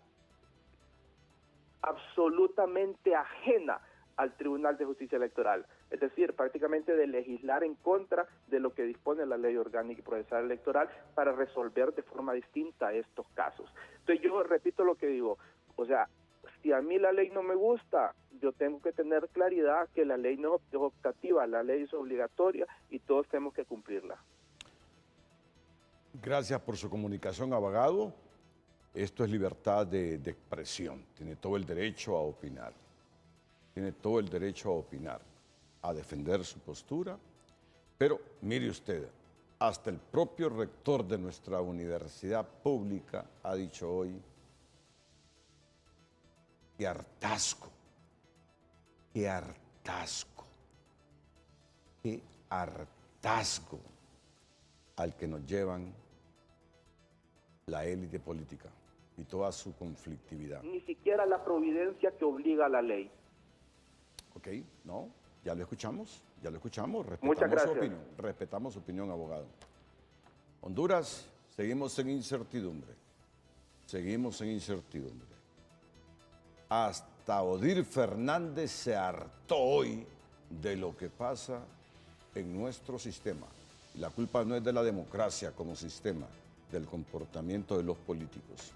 absolutamente ajena al Tribunal de Justicia Electoral, es decir, prácticamente de legislar en contra de lo que dispone la Ley Orgánica y Procesal Electoral para resolver de forma distinta estos casos. Entonces yo repito lo que digo, o sea, si a mí la ley no me gusta, yo tengo que tener claridad que la ley no es optativa, la ley es obligatoria y todos tenemos que cumplirla. Gracias por su comunicación, abogado. Esto es libertad de expresión. Tiene todo el derecho a opinar. Tiene todo el derecho a opinar, a defender su postura. Pero mire usted, hasta el propio rector de nuestra universidad pública ha dicho hoy: qué hartazgo, qué hartazgo, qué hartazgo al que nos llevan la élite política y toda su conflictividad. Ni siquiera la providencia que obliga a la ley. Ok, no, ya lo escuchamos, Muchas gracias. Respetamos su opinión, abogado. Honduras, seguimos en incertidumbre, Hasta Odir Fernández se hartó hoy de lo que pasa en nuestro sistema. La culpa no es de la democracia como sistema, del comportamiento de los políticos.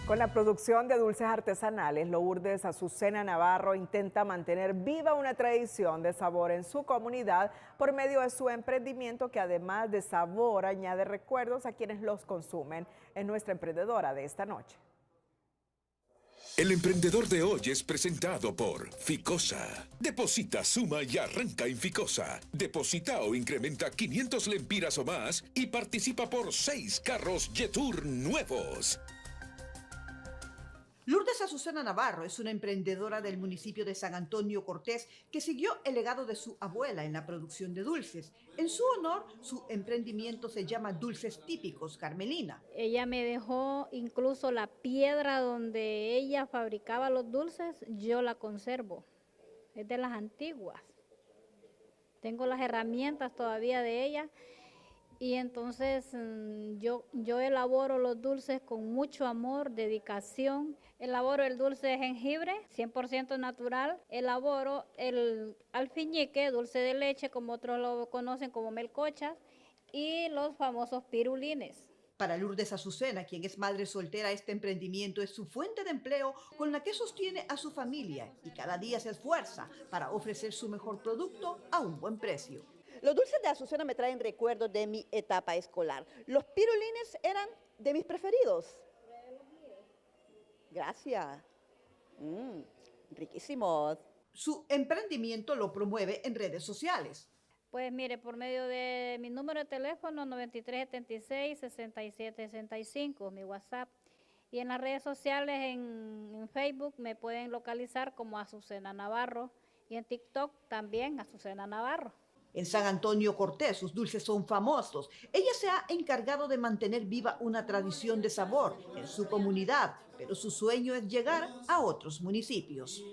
Con la producción de dulces artesanales, Lourdes Azucena Navarro intenta mantener viva una tradición de sabor en su comunidad por medio de su emprendimiento, que además de sabor añade recuerdos a quienes los consumen. Es nuestra emprendedora de esta noche. El emprendedor de hoy es presentado por Ficosa. Deposita, suma y arranca en Ficosa. Deposita o incrementa 500 lempiras o más y participa por 6 carros Jetour nuevos. Lourdes Azucena Navarro es una emprendedora del municipio de San Antonio Cortés que siguió el legado de su abuela en la producción de dulces. En su honor, su emprendimiento se llama Dulces Típicos Carmelina. Ella me dejó incluso la piedra donde ella fabricaba los dulces, yo la conservo. Es de las antiguas. Tengo las herramientas todavía de ella. Y entonces yo elaboro los dulces con mucho amor, dedicación. Elaboro el dulce de jengibre, 100% natural. Elaboro el alfiñique, dulce de leche, como otros lo conocen como melcochas. y los famosos pirulines. Para Lourdes Azucena, quien es madre soltera, este emprendimiento es su fuente de empleo con la que sostiene a su familia y cada día se esfuerza para ofrecer su mejor producto a un buen precio. Los dulces de Azucena me traen recuerdos de mi etapa escolar. Los pirulines eran de mis preferidos. Gracias. Riquísimos. Su emprendimiento lo promueve en redes sociales. Pues mire, por medio de mi número de teléfono 9376-6765, mi WhatsApp. Y en las redes sociales, en Facebook, me pueden localizar como Azucena Navarro. Y en TikTok también Azucena Navarro. En San Antonio Cortés sus dulces son famosos. Ella se ha encargado de mantener viva una tradición de sabor en su comunidad, pero su sueño es llegar a otros municipios.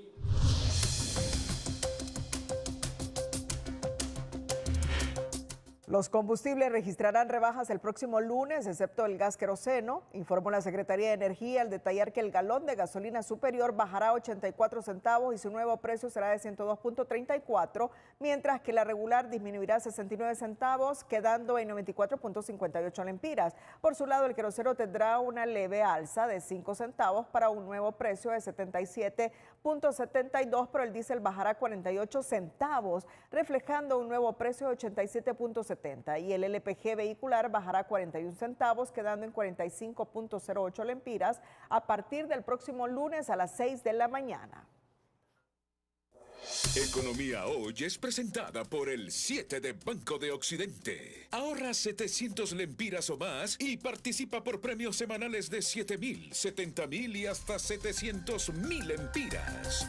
Los combustibles registrarán rebajas el próximo lunes, excepto el gas queroseno, informó la Secretaría de Energía al detallar que el galón de gasolina superior bajará 84 centavos y su nuevo precio será de 102.34, mientras que la regular disminuirá 69 centavos, quedando en 94.58 lempiras. Por su lado, el queroseno tendrá una leve alza de 5 centavos para un nuevo precio de 77.72, pero el diésel bajará 48 centavos, reflejando un nuevo precio de 87.70. Y el LPG vehicular bajará 41 centavos, quedando en 45.08 lempiras a partir del próximo lunes a las 6 de la mañana. Economía Hoy es presentada por el 7 de Banco de Occidente. Ahorra 700 lempiras o más y participa por premios semanales de 7.000, 70.000 y hasta 700.000 lempiras.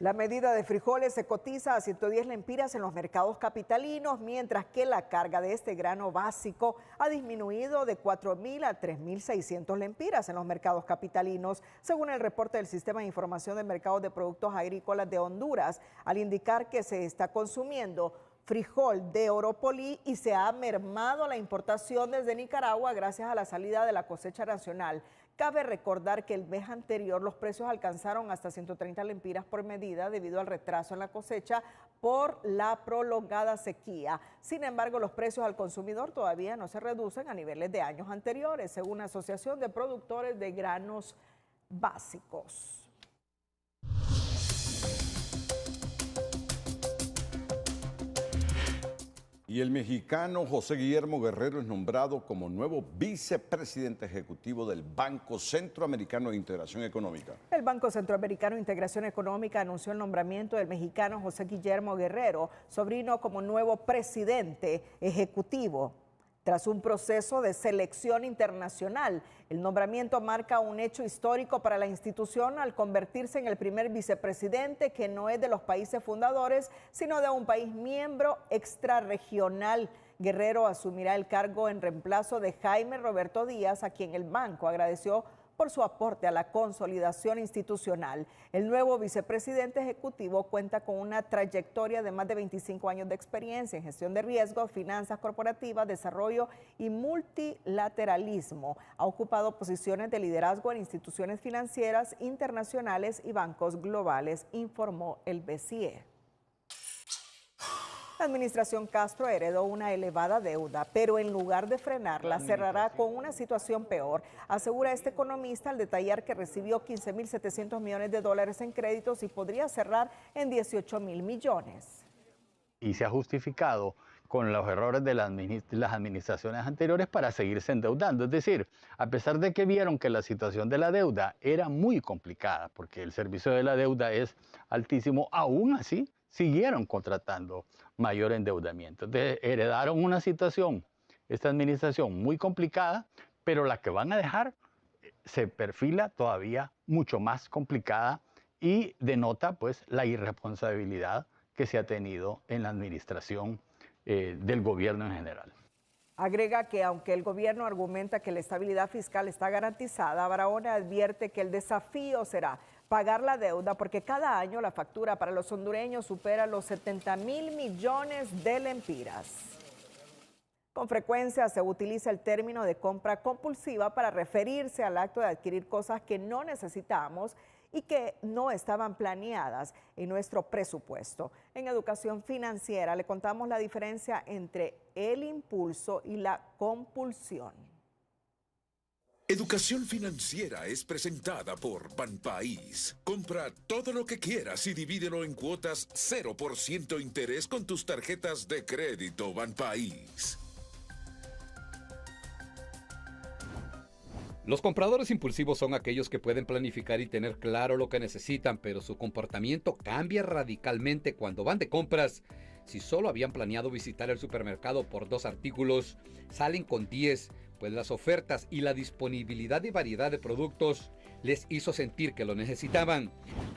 La medida de frijoles se cotiza a 110 lempiras en los mercados capitalinos, mientras que la carga de este grano básico ha disminuido de 4.000 a 3.600 lempiras en los mercados capitalinos, según el reporte del Sistema de Información de Mercados de Productos Agrícolas de Honduras, al indicar que se está consumiendo frijol de Oropolí y se ha mermado la importación desde Nicaragua gracias a la salida de la cosecha nacional. Cabe recordar que el mes anterior los precios alcanzaron hasta 130 lempiras por medida debido al retraso en la cosecha por la prolongada sequía. Sin embargo, los precios al consumidor todavía no se reducen a niveles de años anteriores, según la Asociación de Productores de Granos Básicos. Y el mexicano José Guillermo Guerrero es nombrado como nuevo vicepresidente ejecutivo del Banco Centroamericano de Integración Económica. El Banco Centroamericano de Integración Económica anunció el nombramiento del mexicano José Guillermo Guerrero, sobrino, como nuevo presidente ejecutivo. Tras un proceso de selección internacional, el nombramiento marca un hecho histórico para la institución al convertirse en el primer vicepresidente que no es de los países fundadores, sino de un país miembro extrarregional. Guerrero asumirá el cargo en reemplazo de Jaime Roberto Díaz, a quien el banco agradeció por su aporte a la consolidación institucional. El nuevo vicepresidente ejecutivo cuenta con una trayectoria de más de 25 años de experiencia en gestión de riesgos, finanzas corporativas, desarrollo y multilateralismo. Ha ocupado posiciones de liderazgo en instituciones financieras internacionales y bancos globales, informó el BCE. La administración Castro heredó una elevada deuda, pero en lugar de frenarla, cerrará con una situación peor, asegura este economista al detallar que recibió 15.700 millones de dólares en créditos y podría cerrar en 18.000 millones. Y se ha justificado con los errores de las administraciones anteriores para seguirse endeudando. Es decir, a pesar de que vieron que la situación de la deuda era muy complicada, porque el servicio de la deuda es altísimo, aún así siguieron contratando mayor endeudamiento. Entonces, heredaron una situación, esta administración, muy complicada, pero la que van a dejar se perfila todavía mucho más complicada y denota pues la irresponsabilidad que se ha tenido en la administración del gobierno en general. Agrega que aunque el gobierno argumenta que la estabilidad fiscal está garantizada, Barahona advierte que el desafío será pagar la deuda porque cada año la factura para los hondureños supera los 70.000 millones de lempiras. Con frecuencia se utiliza el término de compra compulsiva para referirse al acto de adquirir cosas que no necesitamos y que no estaban planeadas en nuestro presupuesto. En educación financiera le contamos la diferencia entre el impulso y la compulsión. Educación financiera es presentada por Banpaís. Compra todo lo que quieras y divídelo en cuotas 0% interés con tus tarjetas de crédito Banpaís. Los compradores impulsivos son aquellos que pueden planificar y tener claro lo que necesitan, pero su comportamiento cambia radicalmente cuando van de compras. Si solo habían planeado visitar el supermercado por 2 artículos, salen con 10, pues las ofertas y la disponibilidad y variedad de productos les hizo sentir que lo necesitaban.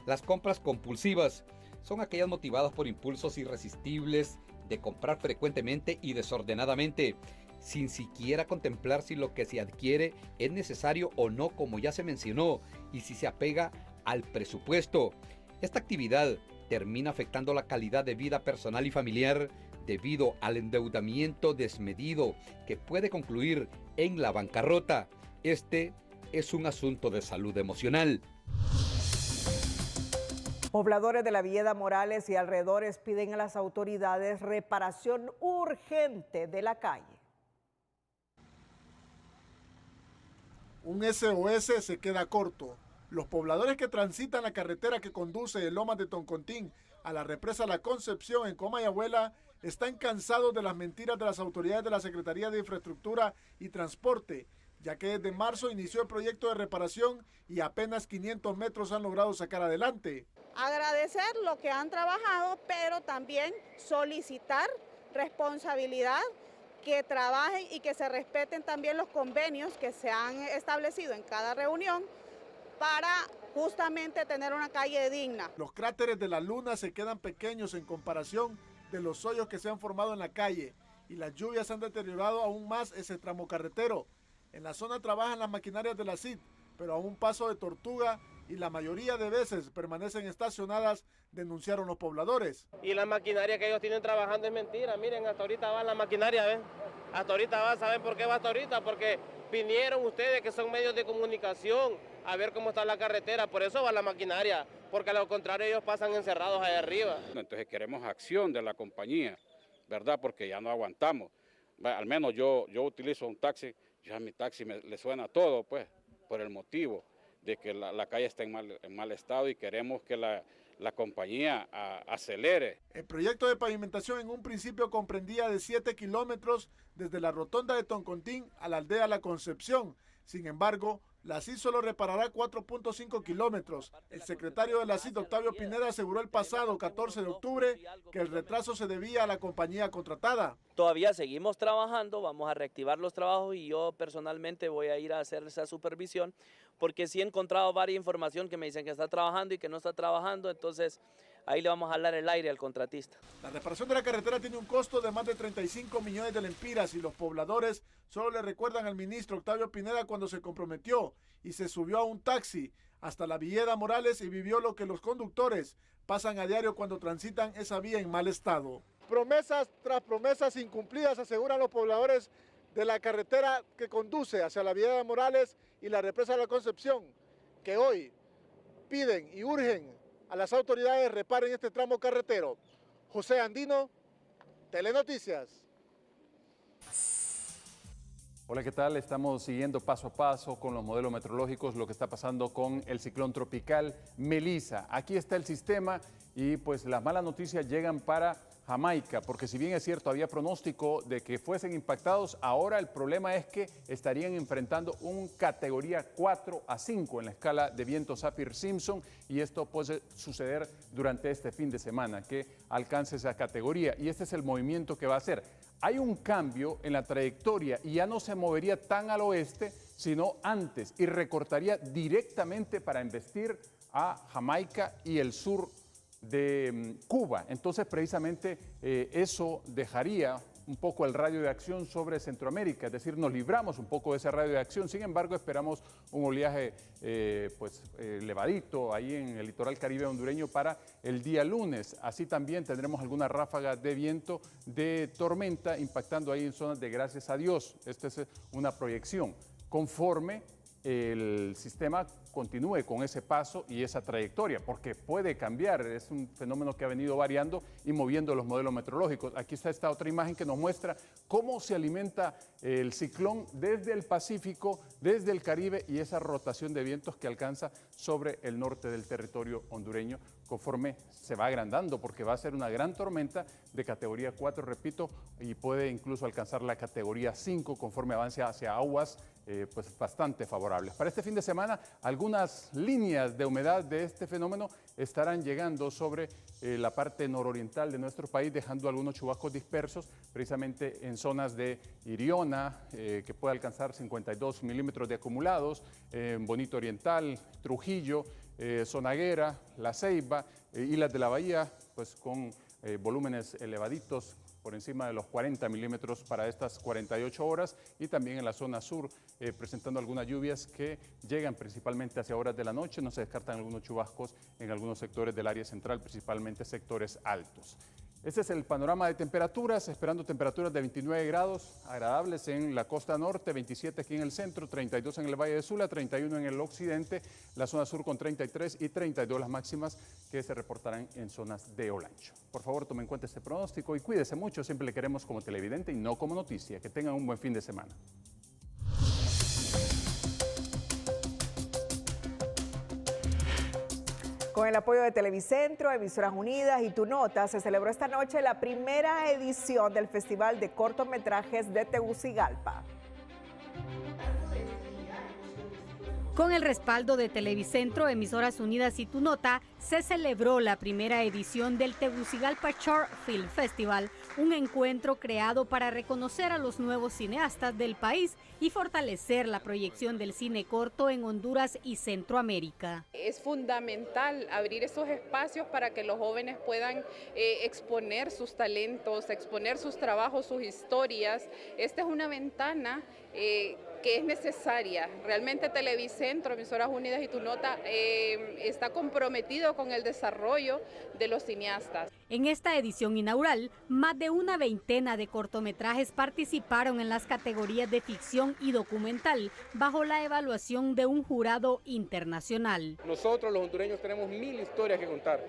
Las compras compulsivas son aquellas motivadas por impulsos irresistibles de comprar frecuentemente y desordenadamente, sin siquiera contemplar si lo que se adquiere es necesario o no, como ya se mencionó, y si se apega al presupuesto. Esta actividad termina afectando la calidad de vida personal y familiar debido al endeudamiento desmedido que puede concluir en la bancarrota. Este es un asunto de salud emocional. Pobladores de la Villeda Morales y alrededores piden a las autoridades reparación urgente de la calle. Un SOS se queda corto. Los pobladores que transitan la carretera que conduce de Lomas de Toncontín a la represa La Concepción en Comayagüela están cansados de las mentiras de las autoridades de la Secretaría de Infraestructura y Transporte, ya que desde marzo inició el proyecto de reparación y apenas 500 metros han logrado sacar adelante. Agradecer lo que han trabajado, pero también solicitar responsabilidad, que trabajen y que se respeten también los convenios que se han establecido en cada reunión para justamente tener una calle digna. Los cráteres de la luna se quedan pequeños en comparación de los hoyos que se han formado en la calle y las lluvias han deteriorado aún más ese tramo carretero. En la zona trabajan las maquinarias de la CID, pero a un paso de tortuga y la mayoría de veces permanecen estacionadas, denunciaron los pobladores. Y la maquinaria que ellos tienen trabajando es mentira. Miren, hasta ahorita va la maquinaria, ¿ven? Hasta ahorita va, ¿saben por qué va hasta ahorita? Porque vinieron ustedes, que son medios de comunicación, a ver cómo está la carretera, por eso va la maquinaria, porque a lo contrario ellos pasan encerrados ahí arriba. Entonces queremos acción de la compañía, ¿verdad? Porque ya no aguantamos. Al menos yo utilizo un taxi, ya a mi taxi le suena todo, pues, por el motivo de que la calle está en mal estado y queremos que la compañía acelere. El proyecto de pavimentación en un principio comprendía de 7 kilómetros desde la rotonda de Toncontín a la aldea La Concepción. Sin embargo, la CID solo reparará 4.5 kilómetros. El secretario de la CID, Octavio Pineda, aseguró el pasado 14 de octubre que el retraso se debía a la compañía contratada. Todavía seguimos trabajando, vamos a reactivar los trabajos y yo personalmente voy a ir a hacer esa supervisión porque sí he encontrado varias información que me dicen que está trabajando y que no está trabajando, entonces ahí le vamos a jalar el aire al contratista. La reparación de la carretera tiene un costo de más de 35 millones de lempiras y los pobladores solo le recuerdan al ministro Octavio Pineda cuando se comprometió y se subió a un taxi hasta la Villeda Morales y vivió lo que los conductores pasan a diario cuando transitan esa vía en mal estado. Promesas tras promesas incumplidas, aseguran los pobladores de la carretera que conduce hacia la Villeda Morales y la represa de La Concepción, que hoy piden y urgen a las autoridades reparen este tramo carretero. José Andino, Telenoticias. Hola, ¿qué tal? Estamos siguiendo paso a paso con los modelos meteorológicos lo que está pasando con el ciclón tropical Melissa. Aquí está el sistema y pues las malas noticias llegan para Jamaica, porque si bien es cierto había pronóstico de que fuesen impactados, ahora el problema es que estarían enfrentando un categoría 4 a 5 en la escala de viento Saffir-Simpson y esto puede suceder durante este fin de semana que alcance esa categoría y este es el movimiento que va a hacer. Hay un cambio en la trayectoria y ya no se movería tan al oeste, sino antes y recortaría directamente para embestir a Jamaica y el sur de Cuba. Entonces, precisamente eso dejaría un poco el radio de acción sobre Centroamérica, es decir, nos libramos un poco de ese radio de acción. Sin embargo, esperamos un oleaje elevadito ahí en el litoral caribe hondureño para el día lunes. Así también tendremos alguna ráfaga de viento de tormenta impactando ahí en zonas de gracias a Dios. Esta es una proyección conforme el sistema continúe con ese paso y esa trayectoria, porque puede cambiar, es un fenómeno que ha venido variando y moviendo los modelos meteorológicos. Aquí está esta otra imagen que nos muestra cómo se alimenta el ciclón desde el Pacífico, desde el Caribe y esa rotación de vientos que alcanza sobre el norte del territorio hondureño conforme se va agrandando, porque va a ser una gran tormenta de categoría 4, repito, y puede incluso alcanzar la categoría 5 conforme avance hacia aguas pues bastante favorables. Para este fin de semana, algunas líneas de humedad de este fenómeno estarán llegando sobre la parte nororiental de nuestro país, dejando algunos chubascos dispersos, precisamente en zonas de Iriona, que puede alcanzar 52 milímetros de acumulados, en Bonito Oriental, Trujillo, Zonaguera, La Ceiba, Islas de la Bahía, pues con volúmenes elevaditos por encima de los 40 milímetros para estas 48 horas, y también en la zona sur presentando algunas lluvias que llegan principalmente hacia horas de la noche. No se descartan algunos chubascos en algunos sectores del área central, principalmente sectores altos. Este es el panorama de temperaturas, esperando temperaturas de 29 grados agradables en la costa norte, 27 aquí en el centro, 32 en el Valle de Sula, 31 en el occidente, la zona sur con 33 y 32 las máximas que se reportarán en zonas de Olancho. Por favor, tomen en cuenta este pronóstico y cuídese mucho, siempre le queremos como televidente y no como noticia. Que tengan un buen fin de semana. Con el apoyo de Televicentro, Emisoras Unidas y Tu Nota, se celebró esta noche la primera edición del Festival de Cortometrajes de Tegucigalpa. Con el respaldo de Televicentro, Emisoras Unidas y Tu Nota, se celebró la primera edición del Tegucigalpa Short Film Festival, un encuentro creado para reconocer a los nuevos cineastas del país y fortalecer la proyección del cine corto en Honduras y Centroamérica. Es fundamental abrir esos espacios para que los jóvenes puedan exponer sus talentos, exponer sus trabajos, sus historias. Esta es una ventana que es necesaria. Realmente Televicentro, Emisoras Unidas y Tu Nota está comprometido con el desarrollo de los cineastas. En esta edición inaugural, más de una veintena de cortometrajes participaron en las categorías de ficción y documental, bajo la evaluación de un jurado internacional. Nosotros los hondureños tenemos 1000 historias que contar,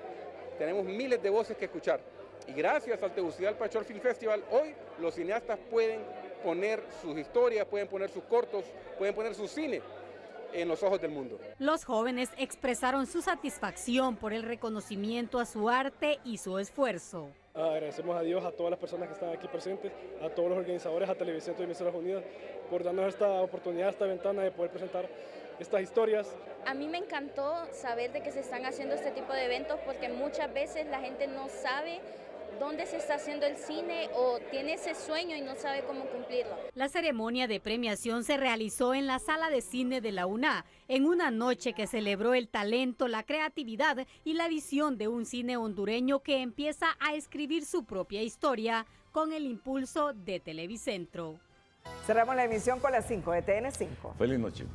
tenemos miles de voces que escuchar, y gracias al Tegucigalpa Short Film Festival, hoy los cineastas pueden poner sus historias, pueden poner sus cortos, pueden poner su cine en los ojos del mundo. Los jóvenes expresaron su satisfacción por el reconocimiento a su arte y su esfuerzo. Agradecemos a Dios, a todas las personas que están aquí presentes, a todos los organizadores, a Televicentro y Emisoras Unidas, por darnos esta oportunidad, esta ventana de poder presentar estas historias. A mí me encantó saber de que se están haciendo este tipo de eventos, porque muchas veces la gente no sabe dónde se está haciendo el cine o tiene ese sueño y no sabe cómo cumplirlo. La ceremonia de premiación se realizó en la sala de cine de la UNA, en una noche que celebró el talento, la creatividad y la visión de un cine hondureño que empieza a escribir su propia historia con el impulso de Televicentro. Cerramos la emisión con las 5 de TN5. Feliz noche.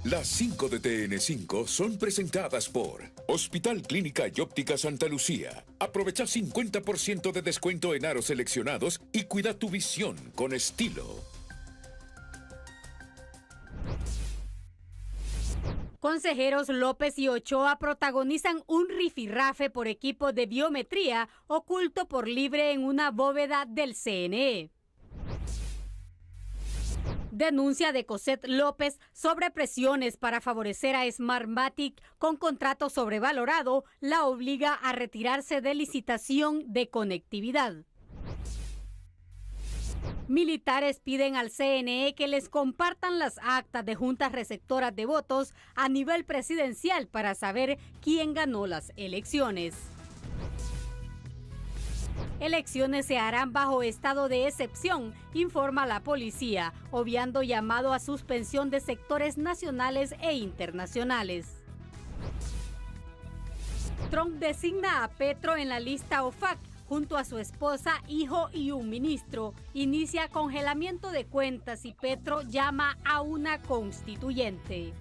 Las 5 de TN5 son presentadas por Hospital Clínica y Óptica Santa Lucía. Aprovecha 50% de descuento en aros seleccionados y cuida tu visión con estilo. Consejeros López y Ochoa protagonizan un rifirrafe por equipo de biometría oculto por libre en una bóveda del CNE. Denuncia de Cosette López sobre presiones para favorecer a Smartmatic con contrato sobrevalorado la obliga a retirarse de licitación de conectividad. Militares piden al CNE que les compartan las actas de juntas receptoras de votos a nivel presidencial para saber quién ganó las elecciones. Elecciones se harán bajo estado de excepción, informa la policía, obviando llamado a suspensión de sectores nacionales e internacionales. Trump designa a Petro en la lista OFAC, junto a su esposa, hijo y un ministro. Inicia congelamiento de cuentas y Petro llama a una constituyente.